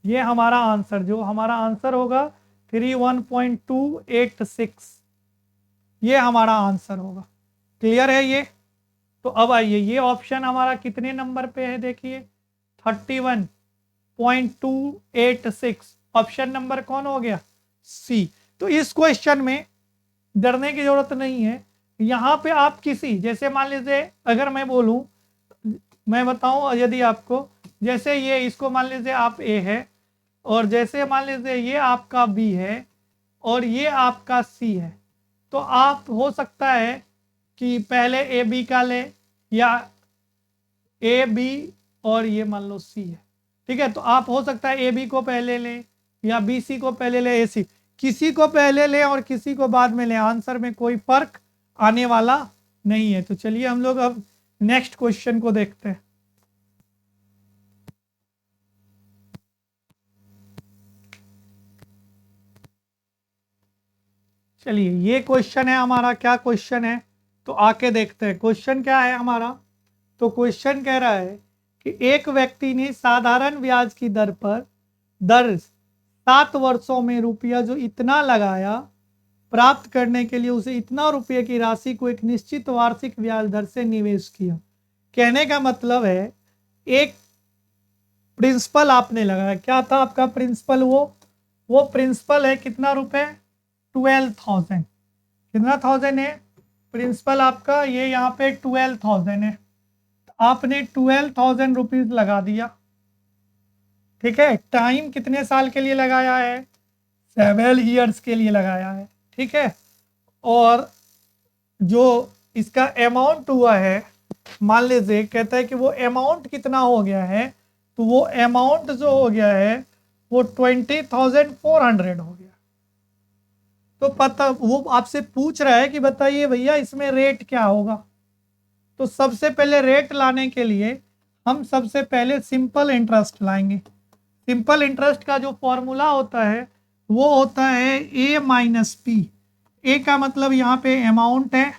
ये हमारा आंसर, जो हमारा आंसर होगा 31.286, ये हमारा आंसर होगा। क्लियर है ये। तो अब आइए ये ऑप्शन हमारा कितने नंबर पे है, देखिए 31.286, ऑप्शन नंबर कौन हो गया, सी। तो इस क्वेश्चन में डरने की जरूरत नहीं है। यहाँ पे आप किसी, जैसे मान लीजिए अगर मैं बोलूँ, मैं बताऊँ यदि आपको, जैसे ये इसको मान लीजिए आप ए है, और जैसे मान लीजिए ये आपका बी है और ये आपका सी है, तो आप हो सकता है कि पहले ए बी का ले, या ए बी और ये मान लो सी है, ठीक है। तो आप हो सकता है ए बी को पहले लें या बी सी को पहले ले, ए सी, किसी को पहले लें और किसी को बाद में लें, आंसर में कोई फर्क आने वाला नहीं है। तो चलिए हम लोग अब नेक्स्ट क्वेश्चन को देखते हैं। चलिए ये क्वेश्चन है हमारा, क्या क्वेश्चन है, तो आके देखते हैं क्वेश्चन क्या है हमारा। तो क्वेश्चन कह रहा है कि एक व्यक्ति ने साधारण ब्याज की दर पर दर 7 वर्षों में रुपया जो इतना लगाया, प्राप्त करने के लिए उसे इतना रुपये की राशि को एक निश्चित वार्षिक ब्याज दर से निवेश किया। कहने का मतलब है एक प्रिंसिपल आपने लगाया। क्या था आपका प्रिंसिपल? वो प्रिंसिपल है कितना रुपए? 12,000। कितना थाउजेंड है प्रिंसिपल आपका? ये यहाँ पे 12,000 है। आपने 12,000 रुपीज लगा दिया, ठीक है। टाइम कितने साल के लिए लगाया है? 7 ईयर्स के लिए लगाया है, ठीक है। और जो इसका अमाउंट हुआ है, मान लीजिए कहता है कि वो अमाउंट कितना हो गया है, तो वो अमाउंट जो हो गया है वो 20,400 हो गया। तो पता वो आपसे पूछ रहा है कि बताइए भैया इसमें रेट क्या होगा। तो सबसे पहले रेट लाने के लिए हम सबसे पहले सिंपल इंटरेस्ट लाएंगे। सिंपल इंटरेस्ट का जो फॉर्मूला होता है वो होता है ए माइनस पी। ए का मतलब यहाँ पे अमाउंट है,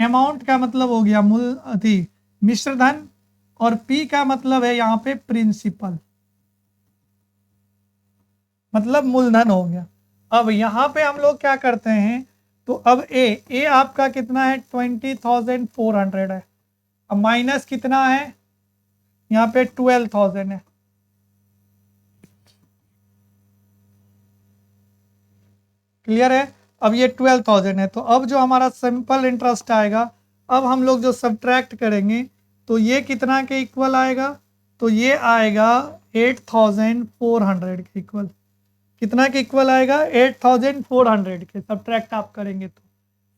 अमाउंट का मतलब हो गया मिश्र धन, और पी का मतलब है यहाँ पे प्रिंसिपल, मतलब मूलधन हो गया। अब यहाँ पे हम लोग क्या करते हैं, तो अब ए आपका कितना है? 20,400 है। अब माइनस कितना है? यहाँ पे 12,000 है। क्लियर है? अब ये 12,000 है। तो अब जो हमारा सिंपल इंटरेस्ट आएगा, अब हम लोग जो सब्ट्रैक्ट करेंगे तो ये कितना के इक्वल आएगा? तो ये आएगा 8,400 के इक्वल। कितना के इक्वल आएगा? 8,400 के। सब्ट्रैक्ट आप करेंगे तो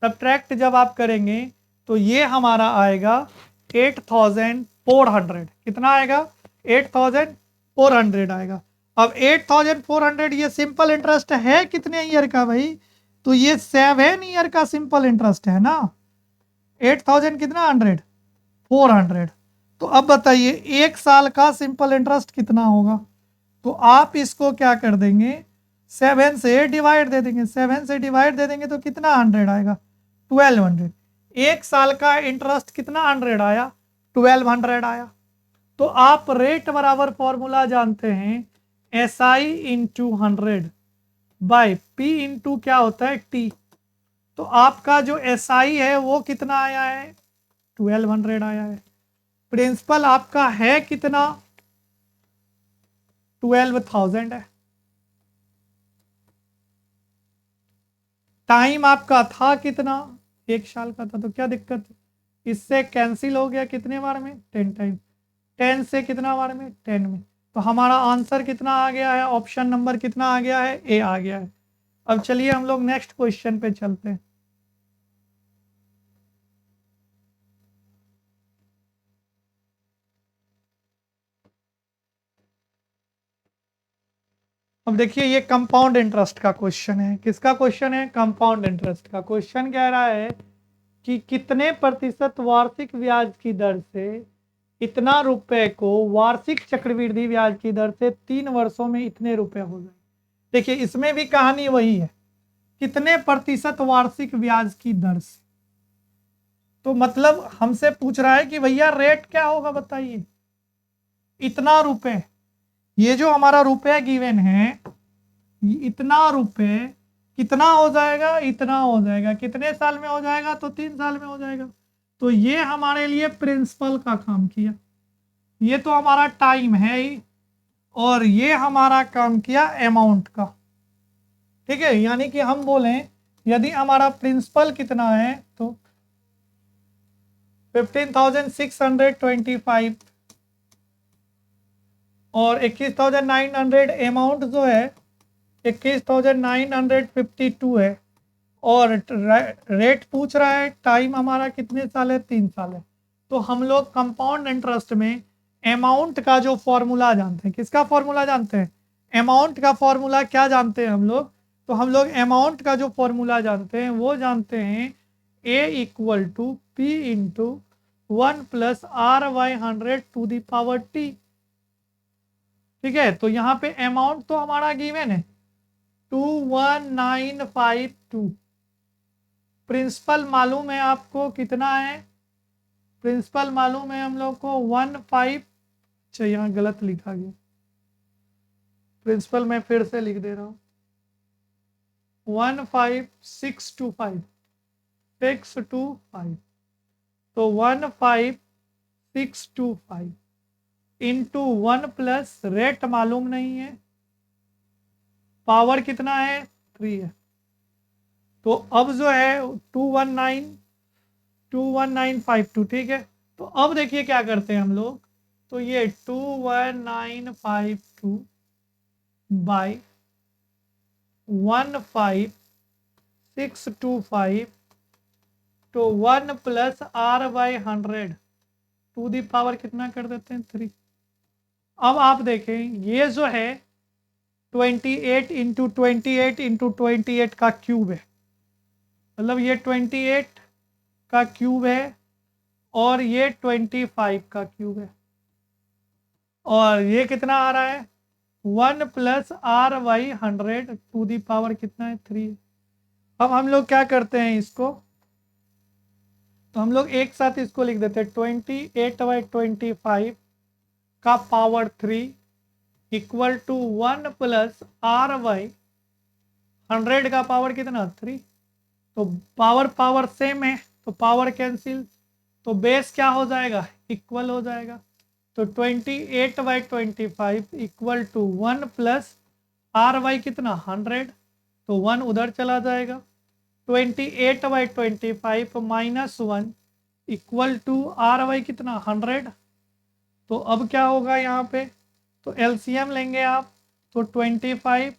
सब्ट्रैक्ट जब आप करेंगे तो ये हमारा आएगा 8,400। कितना आएगा? 8,400 आएगा। अब 8,400 ये सिंपल इंटरेस्ट है कितने ईयर का भाई? तो ये 7 ईयर का सिंपल इंटरेस्ट है ना। 8,000 कितना 100? 400। तो अब बताइए एक साल का सिंपल इंटरेस्ट कितना होगा? तो आप इसको क्या कर देंगे? 7 से डिवाइड दे देंगे। 7 से डिवाइड दे देंगे तो कितना 100 आएगा? 1200। एक साल का इंटरेस्ट कितना 100 आया? 1200 आया। तो आप रेट बराबर फॉर्मूला जानते हैं, SI into 100 by P into क्या होता है? T। तो आपका जो SI है वो कितना आया है? 1200 आया है। प्रिंसिपल आपका है कितना? 12,000 है। टाइम आपका था कितना? 1 साल का था। तो क्या दिक्कत है? इससे कैंसिल हो गया कितने बार में? 10 टाइम। 10 से कितना बार में? 10 में। तो हमारा आंसर कितना आ गया है? ऑप्शन नंबर कितना आ गया है? ए आ गया है। अब चलिए हम लोग नेक्स्ट क्वेश्चन पे चलते हैं। अब देखिए ये कंपाउंड इंटरेस्ट का क्वेश्चन है। किसका क्वेश्चन है? कंपाउंड इंटरेस्ट का। क्वेश्चन कह रहा है कि कितने प्रतिशत वार्षिक ब्याज की दर से इतना रुपए को वार्षिक चक्रवृद्धि ब्याज की दर से 3 वर्षों में इतने रुपए हो गए। देखिए इसमें भी कहानी वही है, कितने प्रतिशत वार्षिक ब्याज की दर से। तो मतलब हमसे पूछ रहा है कि भैया रेट क्या होगा बताइए। इतना रुपए, ये जो हमारा रुपए गिवन है, इतना रुपए कितना हो जाएगा? इतना हो जाएगा। कितने साल में हो जाएगा? तो 3 साल में हो जाएगा। तो ये हमारे लिए प्रिंसिपल का काम किया, ये तो हमारा टाइम है ही, और ये हमारा काम किया अमाउंट का, ठीक है। यानी कि हम बोलें यदि हमारा प्रिंसिपल कितना है तो 15,625 और 21,900 अमाउंट जो है 21,952 है, और रेट पूछ रहा है टाइम हमारा कितने साल है? 3 साल है। तो हम लोग कंपाउंड इंटरेस्ट में अमाउंट का जो फॉर्मूला जानते हैं, किसका फॉर्मूला जानते हैं? अमाउंट का फॉर्मूला क्या जानते हैं हम लोग? तो हम लोग अमाउंट का जो फॉर्मूला जानते हैं वो जानते हैं A equal to P into 1 plus R/100 to the power T, ठीक है। तो यहाँ पे अमाउंट तो हमारा गिवन है 21,952, प्रिंसिपल मालूम है आपको कितना है? प्रिंसिपल मालूम है हम लोग को 15। अच्छा यहाँ गलत लिखा गया, प्रिंसिपल मैं फिर से लिख दे रहा हूँ 15625 625। तो 15625 इंटू 1 प्लस रेट मालूम नहीं है, पावर कितना है 3 है। तो अब जो है 21952, ठीक है। तो अब देखिए क्या करते हैं हम लोग, तो ये 21952 बाई 15625 तो 1 plus R by 100 to the power कितना कर देते हैं 3। अब आप देखें ये जो है 28 इंटू 28 इंटू 28 का क्यूब है, मतलब ये 28 का क्यूब है और ये 25 का क्यूब है, और ये कितना आ रहा है 1 plus R by 100 to the power कितना है 3। अब हम लोग क्या करते हैं इसको, तो हम लोग एक साथ इसको लिख देते हैं 28 बाई 25 का power 3 equal to 1 plus R by 100 का पावर कितना 3। तो पावर पावर सेम है तो पावर कैंसिल, तो बेस क्या हो जाएगा इक्वल हो जाएगा। तो 28 by 25 equal to 1 plus R by कितना 100, तो 1 उधर चला जाएगा। 28 by 25 minus 1 equal to R by कितना 100। तो अब क्या होगा यहाँ पे, तो एलसीएम लेंगे आप, तो 25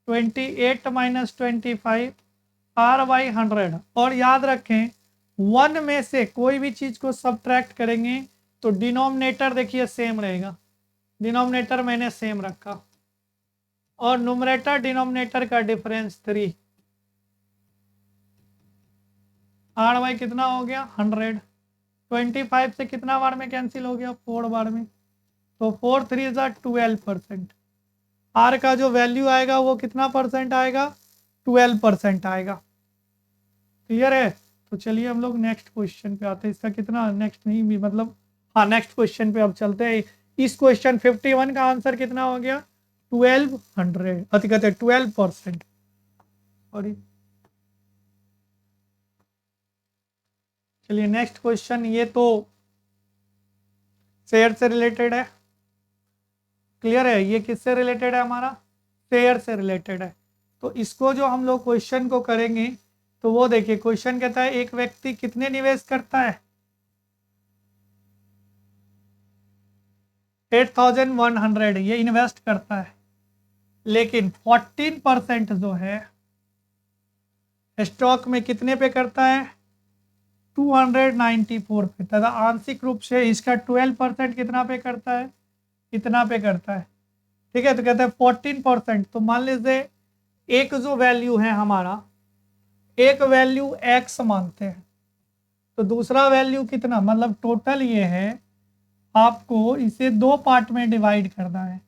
28 माइनस 25 R बाई 100। और याद रखें 1 में से कोई भी चीज़ को सब्ट्रैक्ट करेंगे तो डिनोमिनेटर देखिए सेम रहेगा, डिनोमिनेटर मैंने सेम रखा, और न्यूमरेटर डिनोमिनेटर का डिफरेंस 3। R बाई कितना हो गया 100, 25 से कितना बार में कैंसिल हो गया 4 बार में, तो 4 3 12%। R का जो वैल्यू आएगा वो कितना परसेंट आएगा 12% आएगा। क्लियर है? तो चलिए हम लोग नेक्स्ट क्वेश्चन पे आते हैं। इसका कितना नेक्स्ट नहीं भी मतलब हाँ नेक्स्ट क्वेश्चन पे अब चलते हैं। इस क्वेश्चन 51 का आंसर कितना हो गया 1200 अति कहते 12%। और चलिए नेक्स्ट क्वेश्चन, ये तो शेयर से रिलेटेड है। क्लियर है? ये किससे रिलेटेड है हमारा शेयर से रिलेटेड है। तो इसको जो हम लोग क्वेश्चन को करेंगे तो वो देखिए क्वेश्चन कहता है एक व्यक्ति कितने निवेश करता है 8100 ये इन्वेस्ट करता है, लेकिन 14% जो है स्टॉक में कितने पे करता है 294 पे, तथा आंशिक रूप से इसका 12% कितना पे करता है इतना पे करता है। ठीक है, तो कहते हैं 14%। तो मान लीजिए एक जो वैल्यू है हमारा, एक वैल्यू x मानते हैं, तो दूसरा वैल्यू कितना, मतलब टोटल ये है आपको इसे 2 पार्ट में डिवाइड करना है।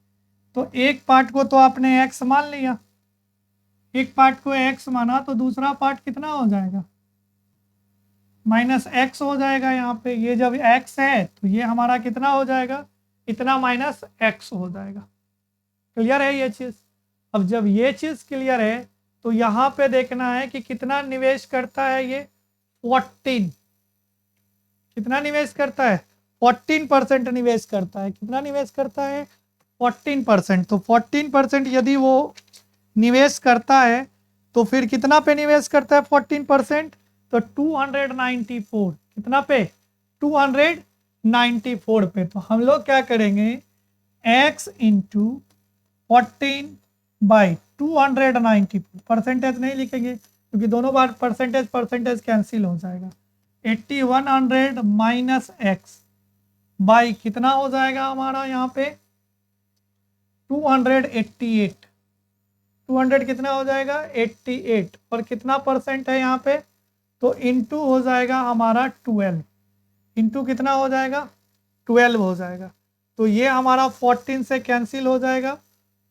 तो एक पार्ट को तो आपने x मान लिया, एक पार्ट को x माना, तो दूसरा पार्ट कितना हो जाएगा -x हो जाएगा। यहाँ पे ये जब x है तो ये हमारा कितना हो जाएगा इतना -x हो जाएगा। क्लियर है ये चीज़? अब जब ये चीज़ क्लियर है तो यहाँ पे देखना है कि कितना निवेश करता है ये 14, कितना निवेश करता है 14% निवेश करता है। कितना निवेश करता है 14%। तो 14% यदि वो निवेश करता है तो फिर कितना पे निवेश करता है 14%, तो 294 कितना पे 294 पे। तो हम लोग क्या करेंगे x इंटू 14 बाई 294, परसेंटेज नहीं लिखेंगे क्योंकि दोनों बार परसेंटेज परसेंटेज कैंसिल हो जाएगा। 8100 माइनस x बाई कितना हो जाएगा हमारा यहाँ पे 288, 200 कितना हो जाएगा 88, और कितना परसेंट है यहाँ पे, तो इंटू हो जाएगा हमारा 12, इंटू कितना हो जाएगा 12 हो जाएगा। तो ये हमारा 14 से कैंसिल हो जाएगा,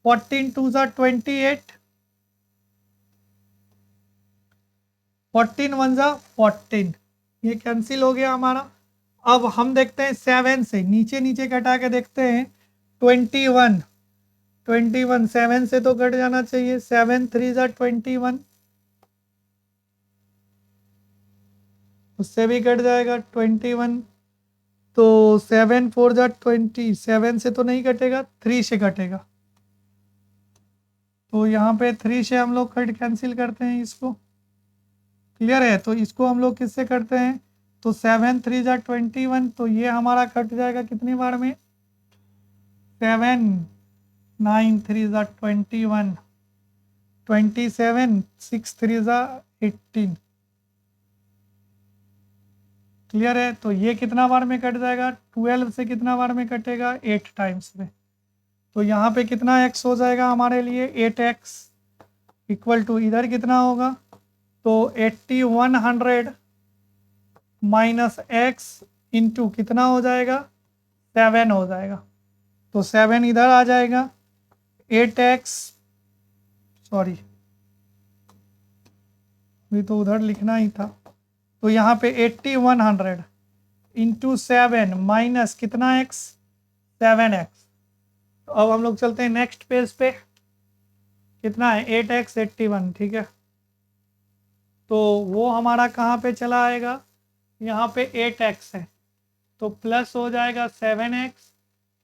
14 2 28, 14 वन जा 14, ये कैंसिल हो गया हमारा। अब हम देखते हैं 7 से, नीचे नीचे कटा के देखते हैं। 21, 7 से तो कट जाना चाहिए। 7 3 जा 21, उससे भी कट जाएगा 21। तो 7 4 जा 20, 7 से तो नहीं कटेगा, 3 से कटेगा। तो यहाँ पे 3 से हम लोग कट कैंसिल करते हैं इसको। क्लियर है? तो इसको हम लोग किससे करते हैं? तो 7 3 जा 21, तो ये हमारा कट जाएगा कितनी बार में? 7 9 3 जा 21, 27 6 3 जा 18। क्लियर है? तो ये कितना बार में कट जाएगा? 12 से कितना बार में कटेगा? 8 टाइम्स में। तो यहाँ पे कितना x हो जाएगा हमारे लिए? 8x इक्वल टू इधर कितना होगा? तो 8100 माइनस x इंटू कितना हो जाएगा? 7 हो जाएगा। तो 7 इधर आ जाएगा। 8x, सॉरी अभी तो उधर लिखना ही था। तो यहाँ पे 8100 इंटू 7 माइनस कितना x? 7x। तो अब हम लोग चलते हैं नेक्स्ट पेज पे। कितना है? 8x 81, ठीक है। तो वो हमारा कहाँ पे चला आएगा? यहाँ पे 8x है, तो प्लस हो जाएगा 7x।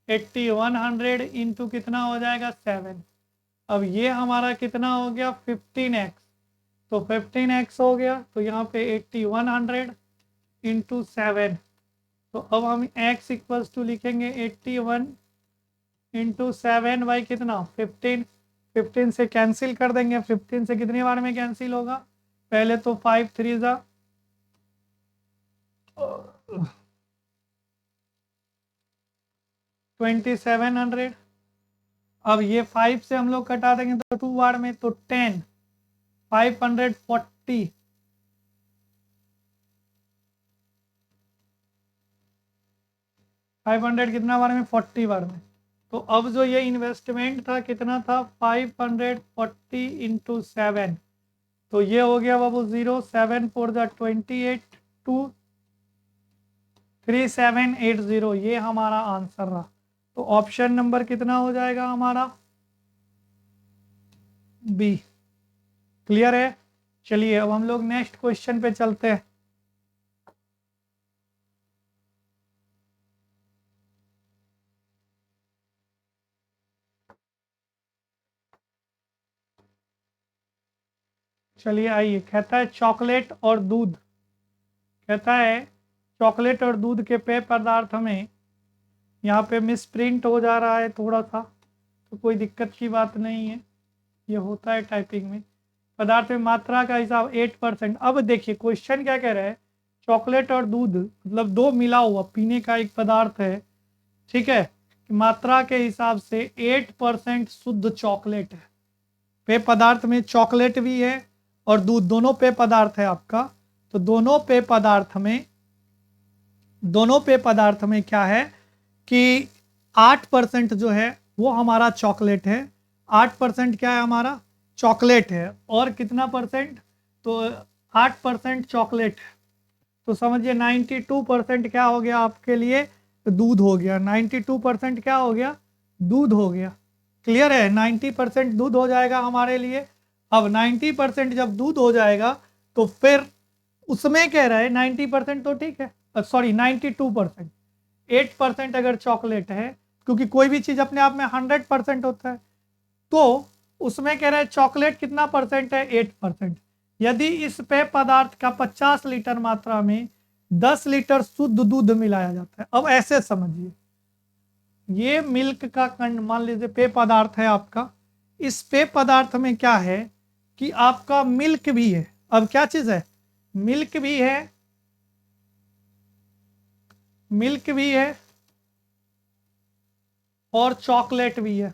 8100 इंटू कितना हो जाएगा? 7। अब ये हमारा कितना हो गया? 15x। तो 15x हो गया। तो यहाँ पे 8100 इंटू 7। तो अब हम x इक्वल्स टू लिखेंगे 81 इंटू 7 बाई कितना? 15। 15 से कैंसिल कर देंगे। 15 से कितनी बार में कैंसिल होगा? पहले तो 5 3 जा 2700। अब ये 5 से हम लोग कटा देंगे तो 2 बार में, तो 10 540। 500 कितना बार में? 40 बार में। तो अब जो ये इन्वेस्टमेंट था कितना था? 540 इंटू 7। तो ये हो गया बाबू 0। 7 4 जा 28 2 3780, ये हमारा आंसर रहा। तो ऑप्शन नंबर कितना हो जाएगा हमारा? बी। क्लियर है? चलिए अब हम लोग नेक्स्ट क्वेश्चन पे चलते हैं। चलिए आइए। कहता है चॉकलेट और दूध। कहता है चॉकलेट और दूध के पेय पदार्थ में, यहाँ पे मिस प्रिंट हो जा रहा है थोड़ा सा, तो कोई दिक्कत की बात नहीं है, ये होता है टाइपिंग में। पदार्थ में मात्रा का हिसाब 8%। अब देखिए क्वेश्चन क्या कह रहा है? चॉकलेट और दूध मतलब दो मिला हुआ पीने का एक पदार्थ है, ठीक है। मात्रा के हिसाब से 8% शुद्ध चॉकलेट है। पेय पदार्थ में चॉकलेट भी है और दूध, दोनों पेय पदार्थ है आपका। तो दोनों पेय पदार्थ में क्या है कि 8% जो है वो हमारा चॉकलेट है। 8% क्या है हमारा? चॉकलेट है। और कितना परसेंट? तो 8% चॉकलेट है। तो समझिए 92% क्या हो गया आपके लिए? दूध हो गया। 92% क्या हो गया? दूध हो गया। क्लियर है? 90% दूध हो जाएगा हमारे लिए। अब 90% जब दूध हो जाएगा तो फिर उसमें कह रहा है 90% तो ठीक है, सॉरी 92%। 8% अगर चॉकलेट है, क्योंकि कोई भी चीज़ अपने आप में 100% होता है, तो उसमें कह रहा है चॉकलेट कितना परसेंट है? 8%। यदि इस पेय पदार्थ का 50 लीटर मात्रा में 10 लीटर शुद्ध दूध मिलाया जाता है। अब ऐसे समझिए, ये मिल्क का कंड मान लीजिए पेय पदार्थ है आपका। इस पेय पदार्थ में क्या है कि आपका मिल्क भी है। अब क्या चीज़ है? मिल्क भी है, मिल्क भी है और चॉकलेट भी है।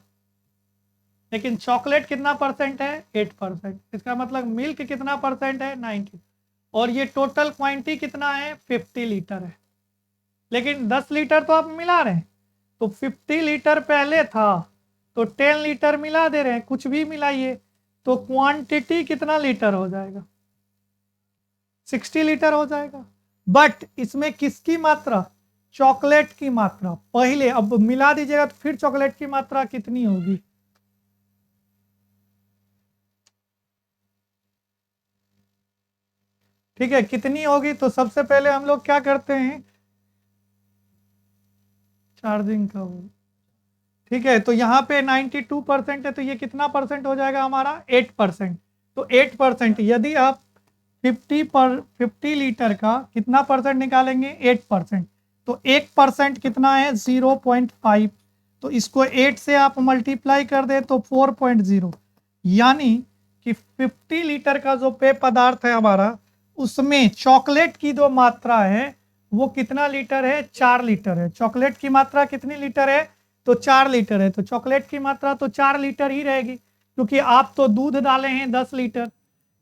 लेकिन चॉकलेट कितना परसेंट है? 8%। इसका मतलब मिल्क कितना परसेंट है? 90। और ये टोटल क्वांटिटी कितना है? 50 लीटर है। लेकिन 10 लीटर तो आप मिला रहे हैं, तो 50 लीटर पहले था तो 10 लीटर मिला दे रहे हैं, कुछ भी मिलाइए। तो क्वांटिटी कितना लीटर हो जाएगा? 60 लीटर हो जाएगा। बट इसमें किसकी मात्रा? चॉकलेट की मात्रा। पहले अब मिला दीजिएगा तो फिर चॉकलेट की मात्रा कितनी होगी? ठीक है, कितनी होगी? तो सबसे पहले हम लोग क्या करते हैं, चार्जिंग का वो, ठीक है, तो यहाँ पे 92% है, तो ये कितना परसेंट हो जाएगा हमारा? 8%। तो 8%, यदि आप 50 लीटर का कितना परसेंट निकालेंगे? 8%। तो 1% कितना है? 0.5। तो इसको 8 से आप मल्टीप्लाई कर दे तो 4.0, यानी कि 50 लीटर का जो पेय पदार्थ है हमारा, उसमें चॉकलेट की जो मात्रा है वो कितना लीटर है? 4 लीटर है। चॉकलेट की मात्रा कितनी लीटर है? तो 4 लीटर है। तो चॉकलेट की मात्रा तो 4 लीटर ही रहेगी, क्योंकि आप तो दूध डाले हैं 10 लीटर।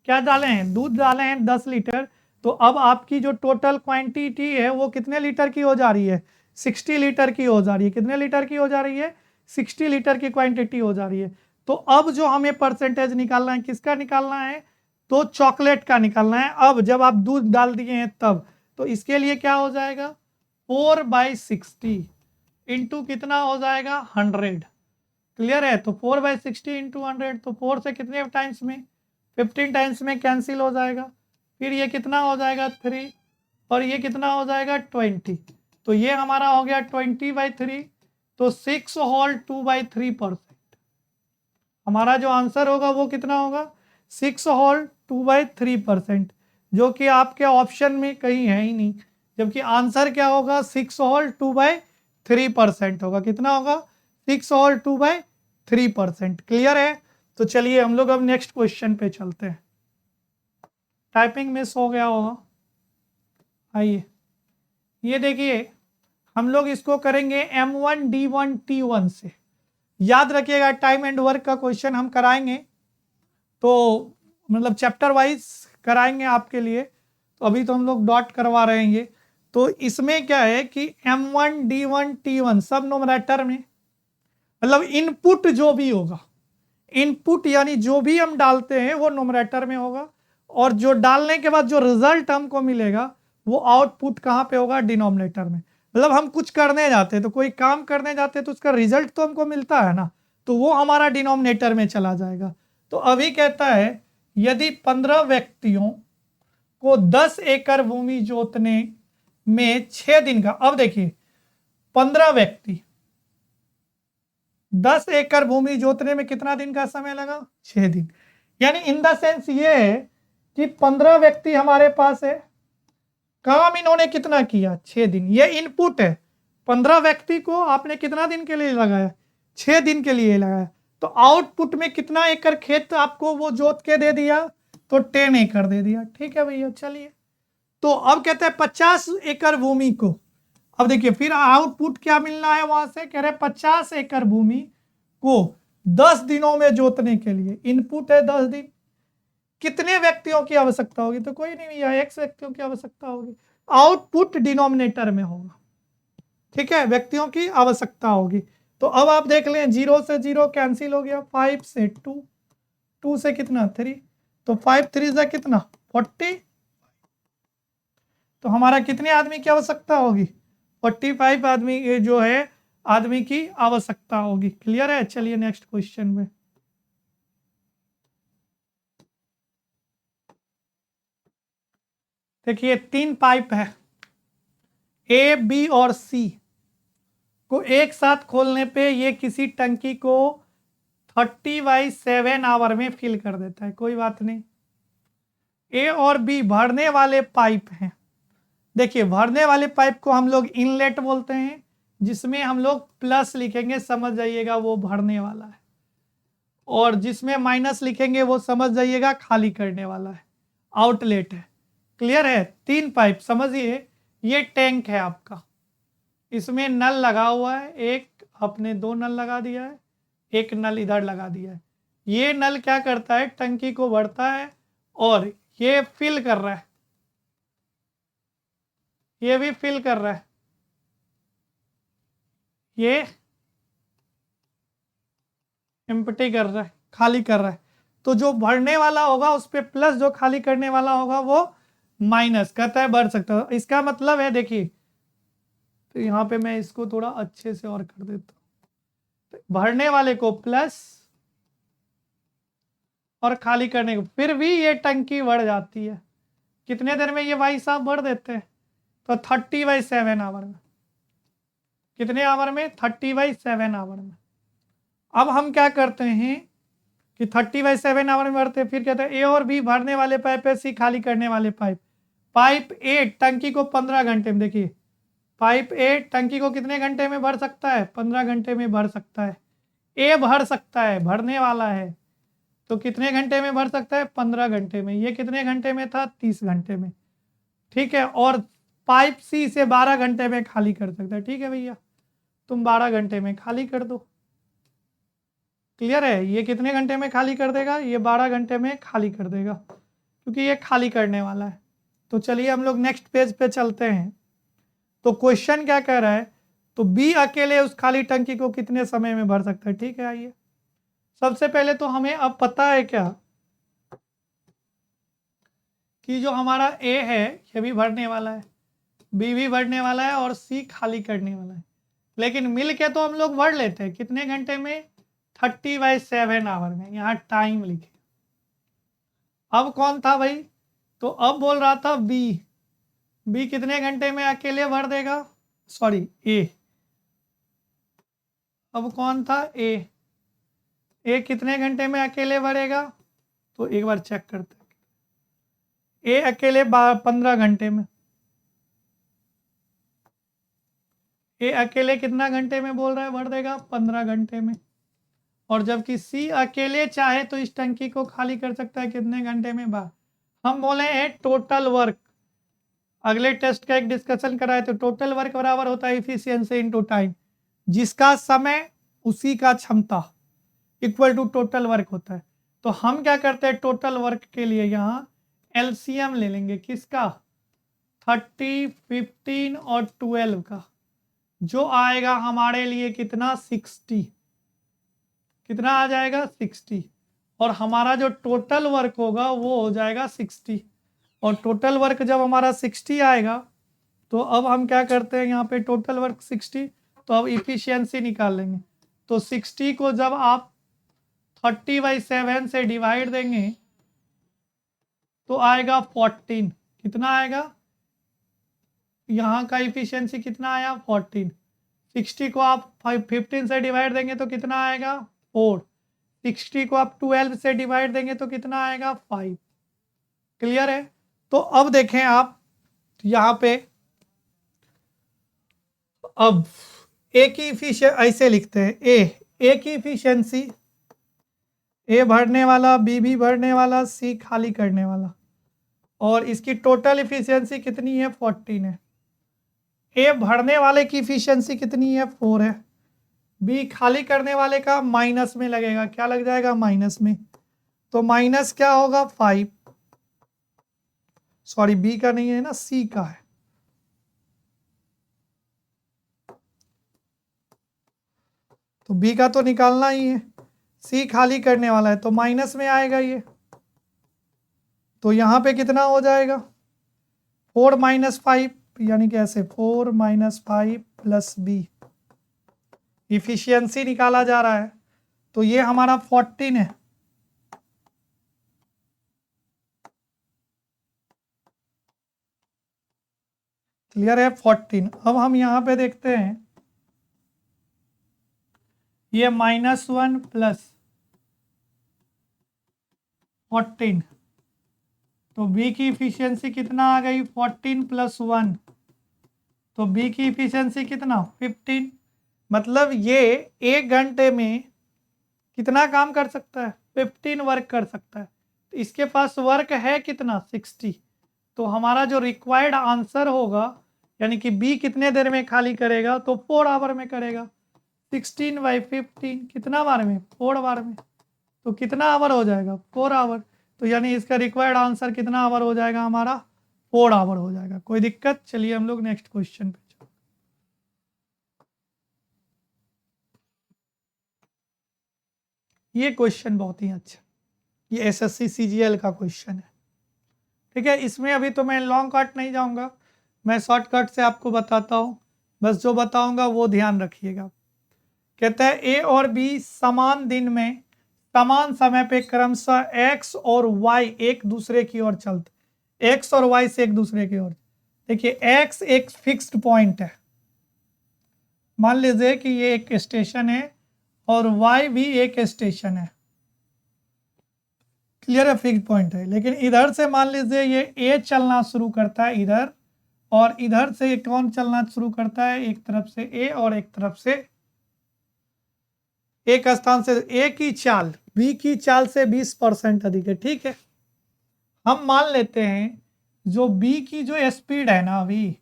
क्या डाले हैं? दूध डाले हैं 10 लीटर। तो अब आपकी जो टोटल क्वांटिटी है वो कितने लीटर की हो जा रही है? 60 लीटर की हो जा रही है। कितने लीटर की हो जा रही है? 60 लीटर की क्वांटिटी हो जा रही है। तो अब जो हमें परसेंटेज निकालना है, किसका निकालना है? तो चॉकलेट का निकालना है। अब जब आप दूध डाल दिए हैं तब, तो इसके लिए क्या हो जाएगा? 4/60 इंटू कितना हो जाएगा? 100। क्लियर है? तो 4/60 इंटू 100, तो 4 से कितने टाइम्स में? 15 टाइम्स में कैंसिल हो जाएगा। फिर ये कितना हो जाएगा? 3, और ये कितना हो जाएगा? 20। तो ये हमारा हो गया 20/3। तो 6 होल 2/3%। हमारा जो आंसर होगा वो कितना होगा? 6 होल 2/3%, जो कि आपके ऑप्शन में कहीं है ही नहीं। जबकि आंसर क्या होगा? 6 होल 2/3% होगा। कितना होगा? 6 होल 2/3%। क्लियर है? तो चलिए हम लोग अब नेक्स्ट क्वेश्चन पे चलते हैं। टाइपिंग मिस हो गया होगा। आइए, ये देखिए, हम लोग इसको करेंगे M1 D1 T1 से। याद रखिएगा, टाइम एंड वर्क का क्वेश्चन हम कराएंगे, तो मतलब चैप्टर वाइज कराएंगे आपके लिए। तो अभी तो हम लोग डॉट करवा रहे हैं ये। तो इसमें क्या है कि M1 D1 T1 सब न्यूमरेटर में, मतलब इनपुट जो भी होगा, इनपुट यानी जो भी हम डालते हैं वो न्यूमरेटर में होगा, और जो डालने के बाद जो रिजल्ट हमको मिलेगा वो आउटपुट कहाँ पे होगा? डिनोमिनेटर में। मतलब हम कुछ करने जाते हैं, तो कोई काम करने जाते हैं तो उसका रिजल्ट तो हमको मिलता है ना, तो वो हमारा डिनोमिनेटर में चला जाएगा। तो अभी कहता है, यदि 15 व्यक्तियों को 10 एकड़ भूमि जोतने में 6 दिन का, अब देखिए 15 व्यक्ति 10 एकड़ भूमि जोतने में कितना दिन का समय लगा? 6 दिन। यानी इन द सेंस ये है कि 15 व्यक्ति हमारे पास है, काम इन्होंने कितना किया? 6 दिन। ये इनपुट है। 15 व्यक्ति को आपने कितना दिन के लिए लगाया? 6 दिन के लिए लगाया। तो आउटपुट में कितना एकड़ खेत आपको वो जोत के दे दिया? तो 10 एकड़ दे दिया। ठीक है भैया, चलिए। तो अब कहते हैं 50 एकड़ भूमि को, अब देखिए फिर आउटपुट क्या मिलना है वहां से? कह रहे 50 एकड़ भूमि को 10 दिनों में जोतने के लिए, इनपुट है 10 दिन। कितने व्यक्तियों की आवश्यकता होगी? तो कोई नहीं भैया, X व्यक्तियों की आवश्यकता होगी। आउटपुट डिनोमिनेटर में होगा। ठीक है, व्यक्तियों की आवश्यकता होगी। तो अब आप देख लें, 0 से 0 कैंसिल हो गया, 5 से 2, 2 से कितना? 3, तो 5 3 से कितना? 40। तो हमारा कितने आदमी की आवश्यकता होगी? 45 आदमी, ये जो है आदमी की आवश्यकता होगी। क्लियर है? चलिए नेक्स्ट क्वेश्चन में। देखिए 3 पाइप है, ए बी और सी को एक साथ खोलने पे ये किसी टंकी को 30/7 आवर में फिल कर देता है। कोई बात नहीं। ए और बी भरने वाले पाइप हैं। देखिए, भरने वाले पाइप को हम लोग इनलेट बोलते हैं, जिसमें हम लोग प्लस लिखेंगे, समझ जाइएगा वो भरने वाला है, और जिसमें माइनस लिखेंगे वो समझ जाइएगा खाली करने वाला है, आउटलेट है। क्लियर है? 3 पाइप समझिए। ये टैंक है आपका, इसमें नल लगा हुआ है, एक आपने 2 नल लगा दिया है, एक नल इधर लगा दिया है। ये नल क्या करता है? टंकी को भरता है, और ये फिल कर रहा है, ये भी फिल कर रहा है, ये एम्प्टी कर रहा है, खाली कर रहा है। तो जो भरने वाला होगा उस पर प्लस, जो खाली करने वाला होगा वो माइनस कहता है बढ़ सकता है। इसका मतलब है देखिए, तो यहाँ पे मैं इसको थोड़ा अच्छे से और कर देता हूँ, तो भरने वाले को प्लस और खाली करने को, फिर भी ये टंकी बढ़ जाती है। कितने देर में ये भाई साहब भर देते हैं? तो 30/7 आवर में। कितने आवर में? 30/7 आवर में। अब हम क्या करते हैं कि 30/7 आवर में भरते हैं, फिर कहते हैं ए और बी भरने वाले पाइप है, सी खाली करने वाले पाइप। पाइप ए टंकी को 15 घंटे में, देखिए पाइप ए टंकी को कितने घंटे में भर सकता है? 15 घंटे में भर सकता है। ए भर सकता है, भरने वाला है, तो कितने घंटे में भर सकता है? 15 घंटे में। ये कितने घंटे में था? 30 घंटे में। ठीक है, और पाइप सी से 12 घंटे में खाली कर सकता है। ठीक है भैया, तुम 12 घंटे में खाली कर दो। क्लियर है? ये कितने घंटे में खाली कर देगा? ये 12 घंटे में खाली कर देगा, क्योंकि ये खाली करने वाला है। तो चलिए हम लोग नेक्स्ट पेज पे चलते हैं। तो क्वेश्चन क्या कह रहा है? तो बी अकेले उस खाली टंकी को कितने समय में भर सकता है? ठीक है, आइए सबसे पहले तो हमें अब पता है क्या कि जो हमारा ए है ये भी भरने वाला है, बी भी भरने वाला है और सी खाली करने वाला है। लेकिन मिल के तो हम लोग भर लेते हैं कितने घंटे में? 30/7 आवर में। यहाँ टाइम लिखे। अब कौन था भाई? तो अब बोल रहा था बी। बी कितने घंटे में अकेले भर देगा? सॉरी, ए। अब कौन था? ए। ए कितने घंटे में अकेले भरेगा? तो एक बार चेक करते हैं। ए अकेले 15 घंटे में। ए अकेले कितना घंटे में बोल रहा है भर देगा? 15 घंटे में। और जबकि सी अकेले चाहे तो इस टंकी को खाली कर सकता है कितने घंटे में? हम बोले हैं टोटल वर्क। अगले टेस्ट का एक डिस्कशन कराए तो टोटल वर्क बराबर होता है इफिशियंसी इनटू टाइम, जिसका समय उसी का क्षमता इक्वल टू टोटल वर्क होता है। तो हम क्या करते हैं टोटल वर्क के लिए यहाँ एलसीएम ले लेंगे। किसका? 30, 15 और 12 का, जो आएगा हमारे लिए कितना? 60। कितना आ जाएगा? 60। और हमारा जो टोटल वर्क होगा वो हो जाएगा 60। और टोटल वर्क जब हमारा 60 आएगा तो अब हम क्या करते हैं यहाँ पे टोटल वर्क 60, तो अब इफिशियंसी निकाल लेंगे। तो 60 को जब आप 30/7 से डिवाइड देंगे तो आएगा 14। कितना आएगा? यहाँ का इफिशियंसी कितना आया? 14। 60 को आप 15 से डिवाइड देंगे तो कितना आएगा? 4। 60 को आप 12 से डिवाइड देंगे तो कितना आएगा? 5। क्लियर है? तो अब देखें आप यहाँ पे, अब ए की इफिशियंसी ऐसे लिखते हैं, ए की इफिशियंसी, ए भरने वाला, बी भी भरने वाला, सी खाली करने वाला, और इसकी टोटल इफिशियंसी कितनी है? 14 है। ए भरने वाले की इफिशियंसी कितनी है? 4 है। बी खाली करने वाले का माइनस में लगेगा, क्या लग जाएगा? माइनस में। तो माइनस क्या होगा? 5। सॉरी, बी का नहीं है ना, सी का है। तो बी का तो निकालना ही है, सी खाली करने वाला है तो माइनस में आएगा ये। तो यहाँ पे कितना हो जाएगा? 4 - 5, यानी कि ऐसे 4 - 5 प्लस बी। इफिशियंसी निकाला जा रहा है तो ये हमारा 14 है। क्लियर है? 14। अब हम यहाँ पे देखते हैं ये -1 प्लस 14, तो बी की इफिशियंसी कितना आ गई? 14 + 1, तो बी की इफिशियंसी कितना? 15। मतलब ये 1 घंटे में कितना काम कर सकता है? 15 वर्क कर सकता है। तो इसके पास वर्क है कितना? 60। तो हमारा जो रिक्वायर्ड आंसर होगा, यानी कि बी कितने देर में खाली करेगा? तो 4 आवर में करेगा। 16/15 कितना बार में? 4 बार में। तो कितना आवर हो जाएगा? 4 आवर। तो यानी इसका रिक्वायर्ड आंसर कितना आवर हो जाएगा हमारा? 4 आवर हो जाएगा। कोई दिक्कत? चलिए हम लोग नेक्स्ट क्वेश्चन पे चलते। ये क्वेश्चन बहुत ही अच्छा, ये एसएससी सीजीएल का क्वेश्चन है। ठीक है, इसमें अभी तो मैं लॉन्ग कट नहीं जाऊंगा, मैं शॉर्टकट से आपको बताता हूँ, बस जो बताऊंगा वो ध्यान रखिएगा। कहता है ए और बी समान दिन में समान समय पे क्रमशः एक्स और वाई एक दूसरे की ओर चलते, एक्स और वाई से एक दूसरे की ओर। देखिए एक्स एक फिक्स्ड पॉइंट है, मान लीजिए कि ये एक स्टेशन है और वाई भी एक स्टेशन है, क्लियर है, फिक्स्ड पॉइंट है। लेकिन इधर से मान लीजिए ये ए चलना शुरू करता है इधर, और इधर से कौन चलना शुरू करता है, एक तरफ से ए और एक तरफ से, एक स्थान से ए की चाल बी की चाल से 20% अधिक है। ठीक है, हम मान लेते हैं जो बी की जो स्पीड है ना अभी,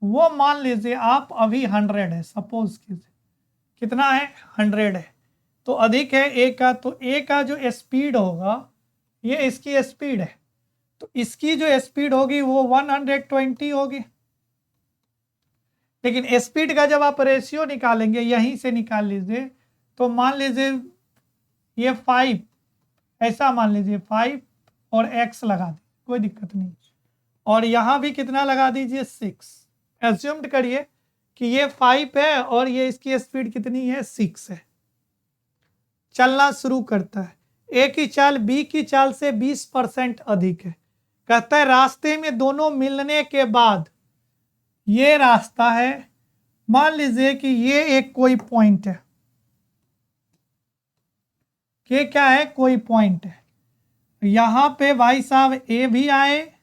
वो मान लीजिए आप अभी 100 है, सपोज कीजिए कितना है 100 है, तो अधिक है ए का, तो ए का जो स्पीड होगा ये इसकी स्पीड है, तो इसकी जो स्पीड होगी वो 120 होगी। लेकिन स्पीड का जब आप रेशियो निकालेंगे यहीं से निकाल लीजिए, तो मान लीजिए ये 5, ऐसा मान लीजिए 5 और x लगा दी, कोई दिक्कत नहीं, और यहां भी कितना लगा दीजिए 6, एज्यूम्ड करिए कि ये 5 है और ये इसकी स्पीड कितनी है 6 है, चलना शुरू करता है, ए की चाल बी की चाल से 20% अधिक है। कहता है रास्ते में दोनों मिलने के बाद, ये रास्ता है, मान लीजिए कि ये एक कोई पॉइंट है, ये क्या है कोई पॉइंट है, यहां पे भाई साहब ए भी आए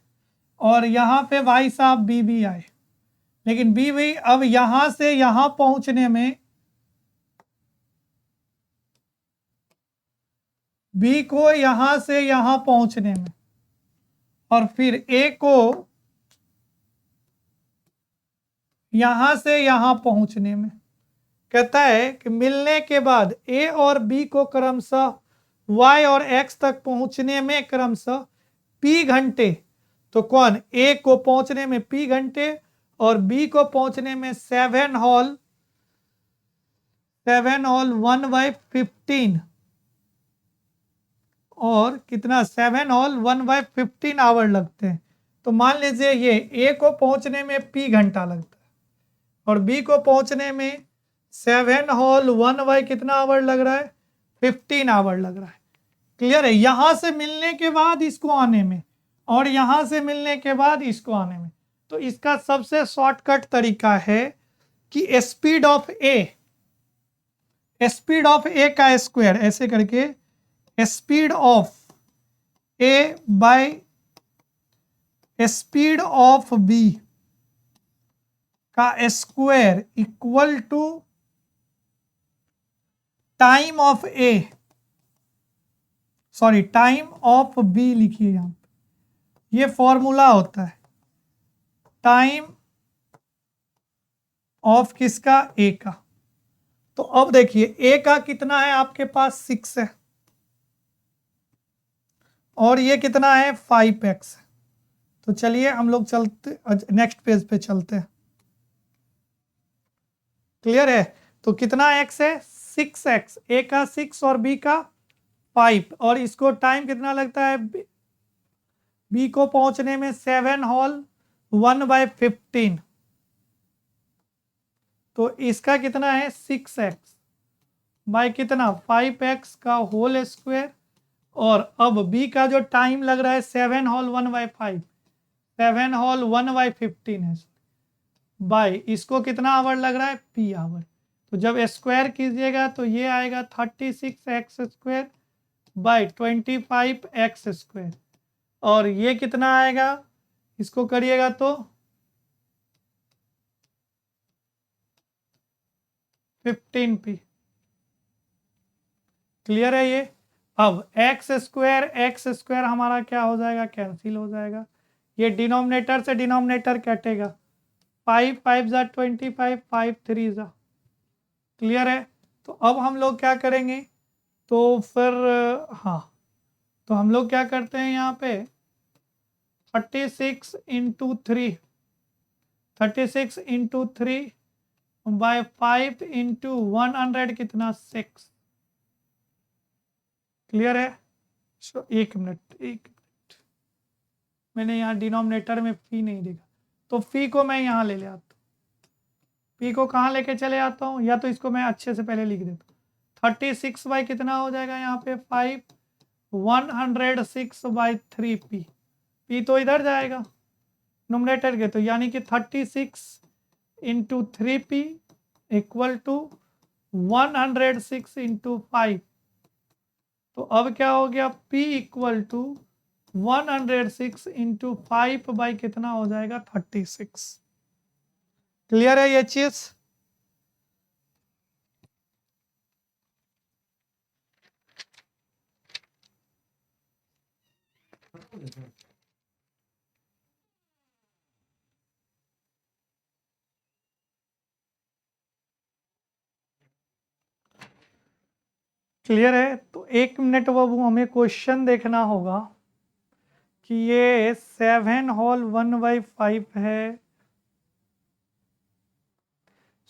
और यहां पे भाई साहब बी भी आए, लेकिन बी भी अब यहां से यहां पहुंचने में, बी को यहां से यहां पहुंचने में, और फिर ए को यहां से यहां पहुंचने में, कहता है कि मिलने के बाद ए और बी को क्रमशः y और x तक पहुंचने में क्रमशः p घंटे, तो कौन ए को पहुंचने में p घंटे और b को पहुंचने में 7 हॉल 1/15, और कितना 7 हॉल 1/15 आवर लगते हैं। तो मान लीजिए ये ए को पहुंचने में p घंटा लगता है और बी को पहुंचने में 7 हॉल 1 कितना आवर लग रहा है 15 आवर लग रहा है। क्लियर है, यहां से मिलने के बाद इसको आने में और यहां से मिलने के बाद इसको आने में, तो इसका सबसे शॉर्टकट तरीका है कि स्पीड ऑफ ए का स्क्वायर ऐसे करके, speed of A by speed of B का square equal to time of A, sorry time of B लिखिए यहां पे, ये फॉर्मूला होता है टाइम ऑफ किसका ए का। तो अब देखिए ए का कितना है आपके पास 6 है और ये कितना है 5x है। तो चलिए हम लोग चलते नेक्स्ट पेज पे चलते हैं, क्लियर है। तो कितना x है 6x, ए का 6 और बी का 5, और इसको टाइम कितना लगता है बी को पहुंचने में 7 हॉल 1/15, तो इसका कितना है 6x बाय कितना 5x का होल स्क्वायर, और अब b का जो टाइम लग रहा है 7 हॉल 1/5, 7 हॉल 1/15 है, बाय इसको कितना आवर लग रहा है p आवर। तो जब स्क्वायर कीजिएगा तो ये आएगा 36x square by 25x square, और ये कितना आएगा इसको करिएगा तो 15p। क्लियर है ये। अब x स्क्वायर हमारा क्या हो जाएगा कैंसिल हो जाएगा, ये डिनोमिनेटर से डिनोमिनेटर कटेगा, 5 5 जा 25 5 3 जा, क्लियर है। तो अब हम लोग क्या करेंगे, तो फिर हाँ, तो हम लोग क्या करते हैं यहाँ पे 36 इंटू 3 बाय 5 इंटू 100 कितना 6, क्लियर है। एक मिनट मैंने यहाँ डिनोमिनेटर में फी नहीं देखा, तो फी को मैं यहाँ ले आता हूँ। पी को कहाँ लेके चले आता हूँ, या तो इसको मैं अच्छे से पहले लिख देता हूँ। 36 बाई कितना हो जाएगा यहाँ पे 5, 106 बाई 3 पी, पी तो इधर जाएगा नोमिनेटर के, तो यानी कि 36 into 3p equal to 106 into 5। तो अब क्या हो गया, p equal to 106 into 5 by कितना हो जाएगा 36। क्लियर है ये चीज? क्लियर है? तो 1 मिनट बाबू हमें क्वेश्चन देखना होगा कि ये 7 होल 1/5 है।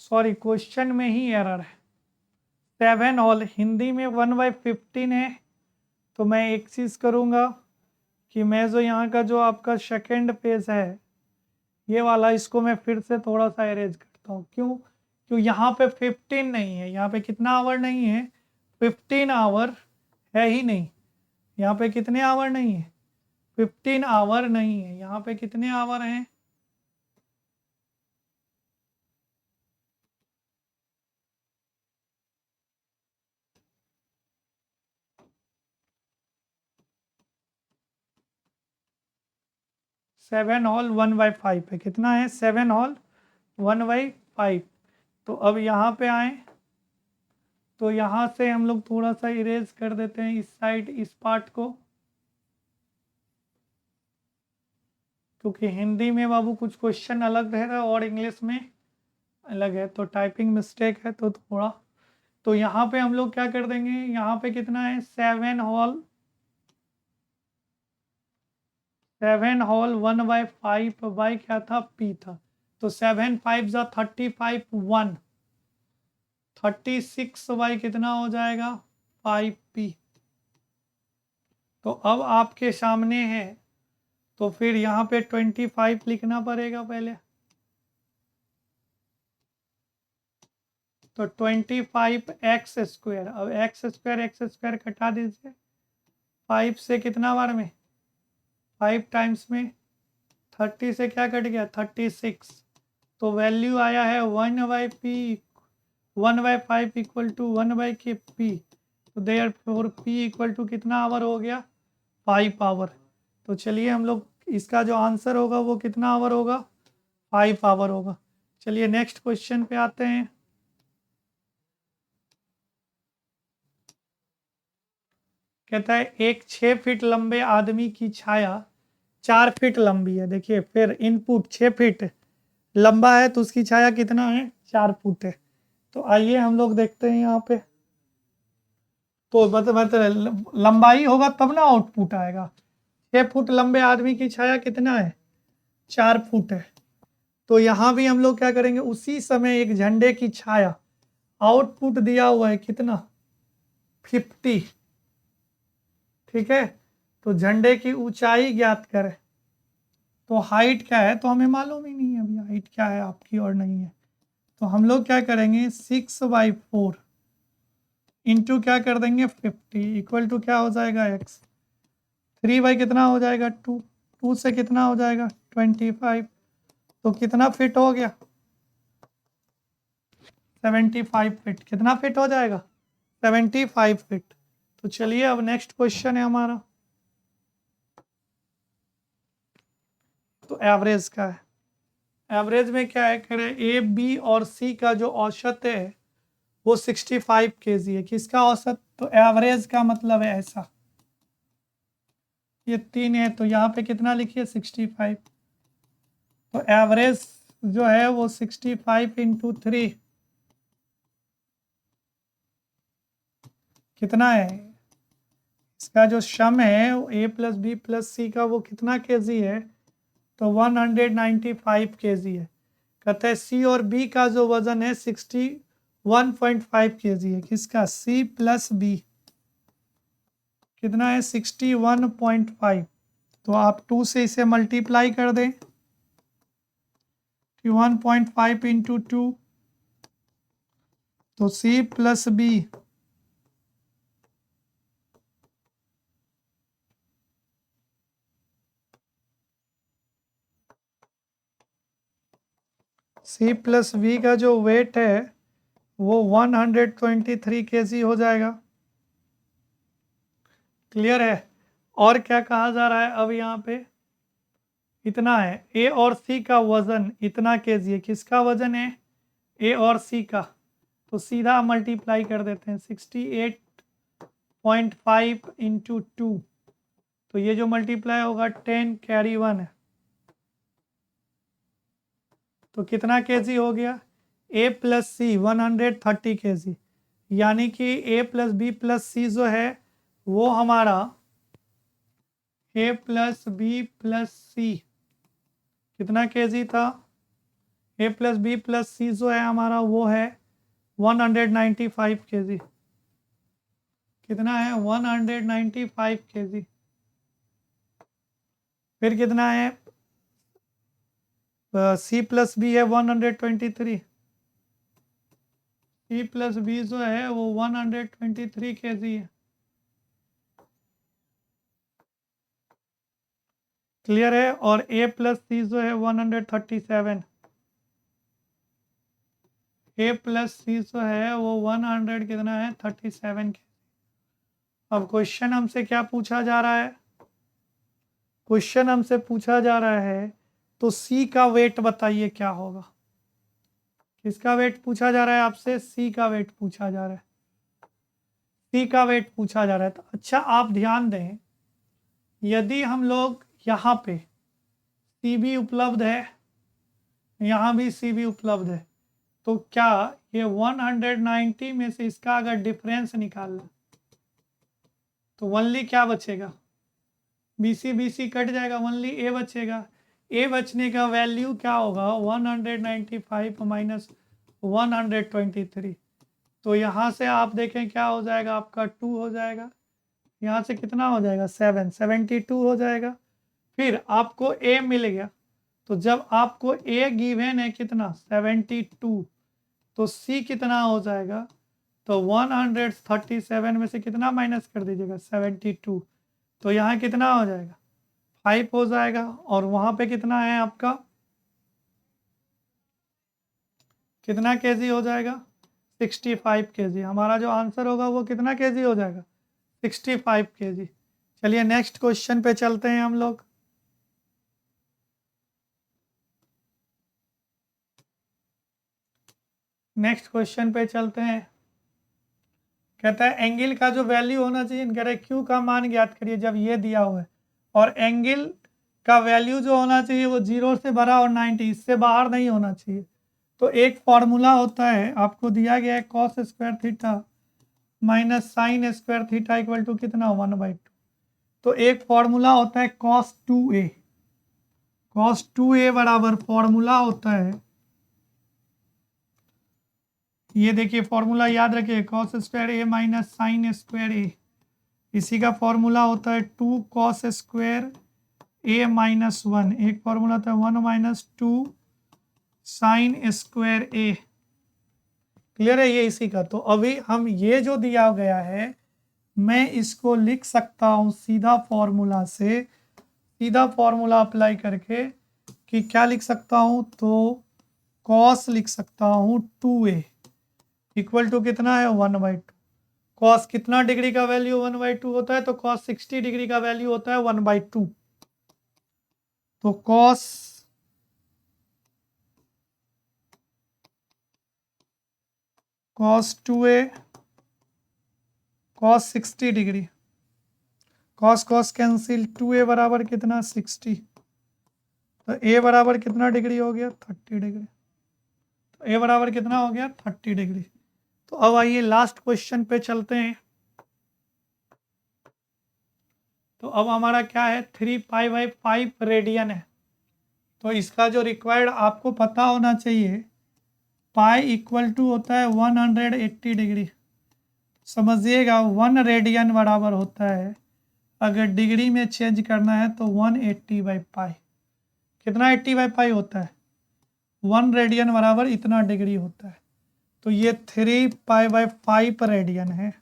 सॉरी, क्वेश्चन में ही एरर है। 7 होल हिंदी में 1/15 है। तो मैं एक चीज़ करूँगा कि मैं जो यहाँ का जो आपका सेकेंड पेज है ये वाला, इसको मैं फिर से थोड़ा सा अरेंज करता हूँ। क्यों यहाँ पे 15 नहीं है, यहाँ पे कितना आवर नहीं है, 15 आवर है ही नहीं। यहाँ पे कितने आवर नहीं है, 15 आवर नहीं है। यहाँ पे कितने आवर हैं, सेवन होल 1/5 है। कितना है, 7 होल 1/5। तो अब यहाँ पे आए तो यहाँ से हम लोग थोड़ा सा इरेज कर देते हैं इस साइड, इस पार्ट को, क्योंकि हिंदी में बाबू कुछ क्वेश्चन अलग रह रहा है और इंग्लिश में अलग है, तो टाइपिंग मिस्टेक है तो थोड़ा। तो यहाँ पे हम लोग क्या कर देंगे, यहाँ पे कितना है 7 होल 1/5 बाई क्या था, पी था। तो 7 5 जा 35, 1 36 बाई कितना हो जाएगा 5p। तो अब आपके सामने है, तो फिर यहाँ पे 25 लिखना पड़ेगा पहले। तो 25x², अब x² कटा दीजिए 5 से कितना बार में, 5 टाइम्स में, 30 से क्या कट गया 36। तो वैल्यू आया है 1/5 इक्वल टू 1/p। तो देयरफॉर p इक्वल टू कितना आवर हो गया 5 आवर। तो चलिए हम लोग इसका जो आंसर होगा वो कितना आवर होगा 5 आवर होगा। चलिए नेक्स्ट क्वेश्चन पे आते हैं। कहता है एक 6 फीट लंबे आदमी की छाया 4 फीट लंबी है। देखिए फिर इनपुट 6 फीट लंबा है तो उसकी छाया कितना है 4 फुट है। तो आइए हम लोग देखते हैं यहाँ पे। तो मतलब लंबाई होगा तब ना आउटपुट आएगा। 6 फुट लंबे आदमी की छाया कितना है 4 फुट है। तो यहाँ भी हम लोग क्या करेंगे, उसी समय एक झंडे की छाया, आउटपुट दिया हुआ है कितना 50, ठीक है। तो झंडे की ऊंचाई ज्ञात करें। तो हाइट क्या है तो हमें मालूम ही नहीं है अभी हाइट क्या है आपकी और नहीं है। तो हम लोग क्या करेंगे 6/4 इंटू क्या कर देंगे 50 इक्वल टू क्या हो जाएगा x। 3 बाई कितना हो जाएगा 2, 2 से कितना हो जाएगा 25। तो कितना फिट हो गया 75 फिट। कितना फिट हो जाएगा 75 फिट। तो चलिए अब नेक्स्ट क्वेश्चन है हमारा। तो एवरेज का है। एवरेज में क्या है, कह रहे ए बी और सी का जो औसत है वो 65 kg है। किसका औसत, तो एवरेज का मतलब है ऐसा, ये 3 है तो यहाँ पे कितना लिखिए 65। तो एवरेज जो है वो 65 इंटू 3 कितना है, इसका जो सम है वो ए प्लस बी प्लस सी का वो कितना केजी है, तो 195 kg है। कहते हैं सी और बी का जो वजन है 61.5 kg है। किसका, सी प्लस बी कितना है 61.5। तो आप 2 से इसे मल्टीप्लाई कर दें, 1.5 इंटू 2, तो C plus B C plus V का जो वेट है वो 123 kg हो जाएगा। क्लियर है? और क्या कहा जा रहा है अब यहाँ पे, इतना है A और C का वजन इतना kg है। किसका वजन है? A और C का। तो सीधा मल्टीप्लाई कर देते हैं, 68.5 इंटू 2, तो ये जो मल्टीप्लाई होगा 10 कैरी 1 है, तो कितना केजी हो गया? A प्लस सी 130 kg, यानी कि A प्लस बी प्लस सी जो है वो हमारा A प्लस बी प्लस सी कितना केजी था? A प्लस बी प्लस सी जो है हमारा वो है 195 kg। कितना है? 195 kg। फिर कितना है? C प्लस बी है 123, C प्लस बी जो है वो 123 kg है। क्लियर है? और A प्लस सी जो है 137, A प्लस सी जो है वो 100 कितना है? 37 के। अब क्वेश्चन हमसे क्या पूछा जा रहा है? क्वेश्चन हमसे पूछा जा रहा है तो C का वेट बताइए क्या होगा। किसका वेट पूछा जा रहा है आपसे? C का वेट पूछा जा रहा है। C का वेट पूछा जा रहा है। तो अच्छा आप ध्यान दें, यदि हम लोग यहाँ पे C भी उपलब्ध है, यहाँ भी C भी उपलब्ध है, तो क्या ये 190 में से इसका अगर डिफरेंस निकालना तो ओनली क्या बचेगा? BC कट जाएगा, ओनली A बचेगा। A बचने का वैल्यू क्या होगा? 195 माइनस 123। तो यहाँ से आप देखें क्या हो जाएगा आपका? 2 हो जाएगा। यहाँ से कितना हो जाएगा? 72 हो जाएगा। फिर आपको A मिल गया, तो जब आपको A गिवन है कितना? 72, तो C कितना हो जाएगा? तो 137 में से कितना माइनस कर दीजिएगा? 72, तो यहाँ कितना हो जाएगा? 5 हो जाएगा। और वहाँ पे कितना है आपका? कितना केजी हो जाएगा? 65 केजी। हमारा जो आंसर होगा वो कितना केजी हो जाएगा? 65 केजी। चलिए नेक्स्ट क्वेश्चन पे चलते हैं हम लोग। नेक्स्ट क्वेश्चन पे चलते हैं। कहता है एंगल का जो वैल्यू होना चाहिए, कह रहे क्यू का मान ज्ञात करिए जब ये दिया हुआ है, और एंगल का वैल्यू जो होना चाहिए वो 0 से बड़ा और 90 इससे बाहर नहीं होना चाहिए। तो एक फॉर्मूला होता है, आपको दिया गया है cos square theta minus sine square theta equal to कितना? 1/2। तो एक फॉर्मूला होता है कॉस 2a। कॉस 2a बराबर फॉर्मूला होता है, ये देखिए फॉर्मूला याद रखिए, cos square a minus sine square a। इसी का फॉर्मूला होता है 2 कॉस स्क्वायर a माइनस 1। एक फॉर्मूला होता है 1 minus 2 sine square a। Clear है ये इसी का? तो अभी हम ये जो दिया गया है मैं इसको लिख सकता हूँ सीधा फॉर्मूला से, सीधा फॉर्मूला अप्लाई करके कि क्या लिख सकता हूँ? तो कॉस लिख सकता हूँ 2a इक्वल टू कितना है? 1/2। कॉस कितना डिग्री का वैल्यू 1/2 होता है? तो कॉस 60 डिग्री का वैल्यू होता है 1/2। तो cos cos 2a cos 60 degree, cos cos cancel, 2a बराबर कितना? 60। तो a बराबर कितना डिग्री हो गया? 30 डिग्री। तो a बराबर कितना हो गया? 30 डिग्री। तो अब आइए लास्ट क्वेश्चन पे चलते हैं। तो अब हमारा क्या है? 3π/5 रेडियन है। तो इसका जो रिक्वायर्ड आपको पता होना चाहिए, पाई इक्वल टू होता है 180 डिग्री। समझिएगा 1 रेडियन बराबर होता है अगर डिग्री में चेंज करना है तो 180/पाई, कितना 80/पाई होता है? 1 रेडियन बराबर इतना डिग्री होता है, तो ये 3π/5 रेडियन है।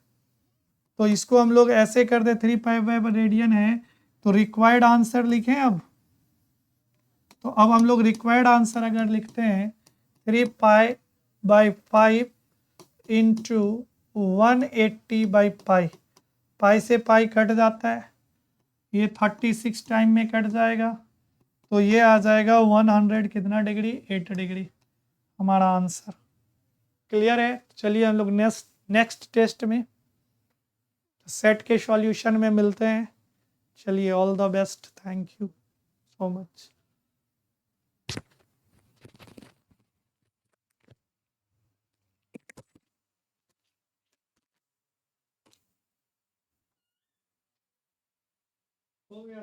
तो इसको हम लोग ऐसे कर दे, 3π/5 रेडियन है, तो रिक्वायर्ड आंसर लिखें अब। तो अब हम लोग रिक्वायर्ड आंसर अगर लिखते हैं 3π/5 इंटू 180/पाई, पाई से पाई कट जाता है, ये 36 टाइम में कट जाएगा, तो ये आ जाएगा 100 कितना डिग्री, 8 डिग्री हमारा आंसर। क्लियर है? चलिए हम लोग नेक्स्ट टेस्ट में सेट के सॉल्यूशन में मिलते हैं। चलिए, all the best, thank you so much. हो गया।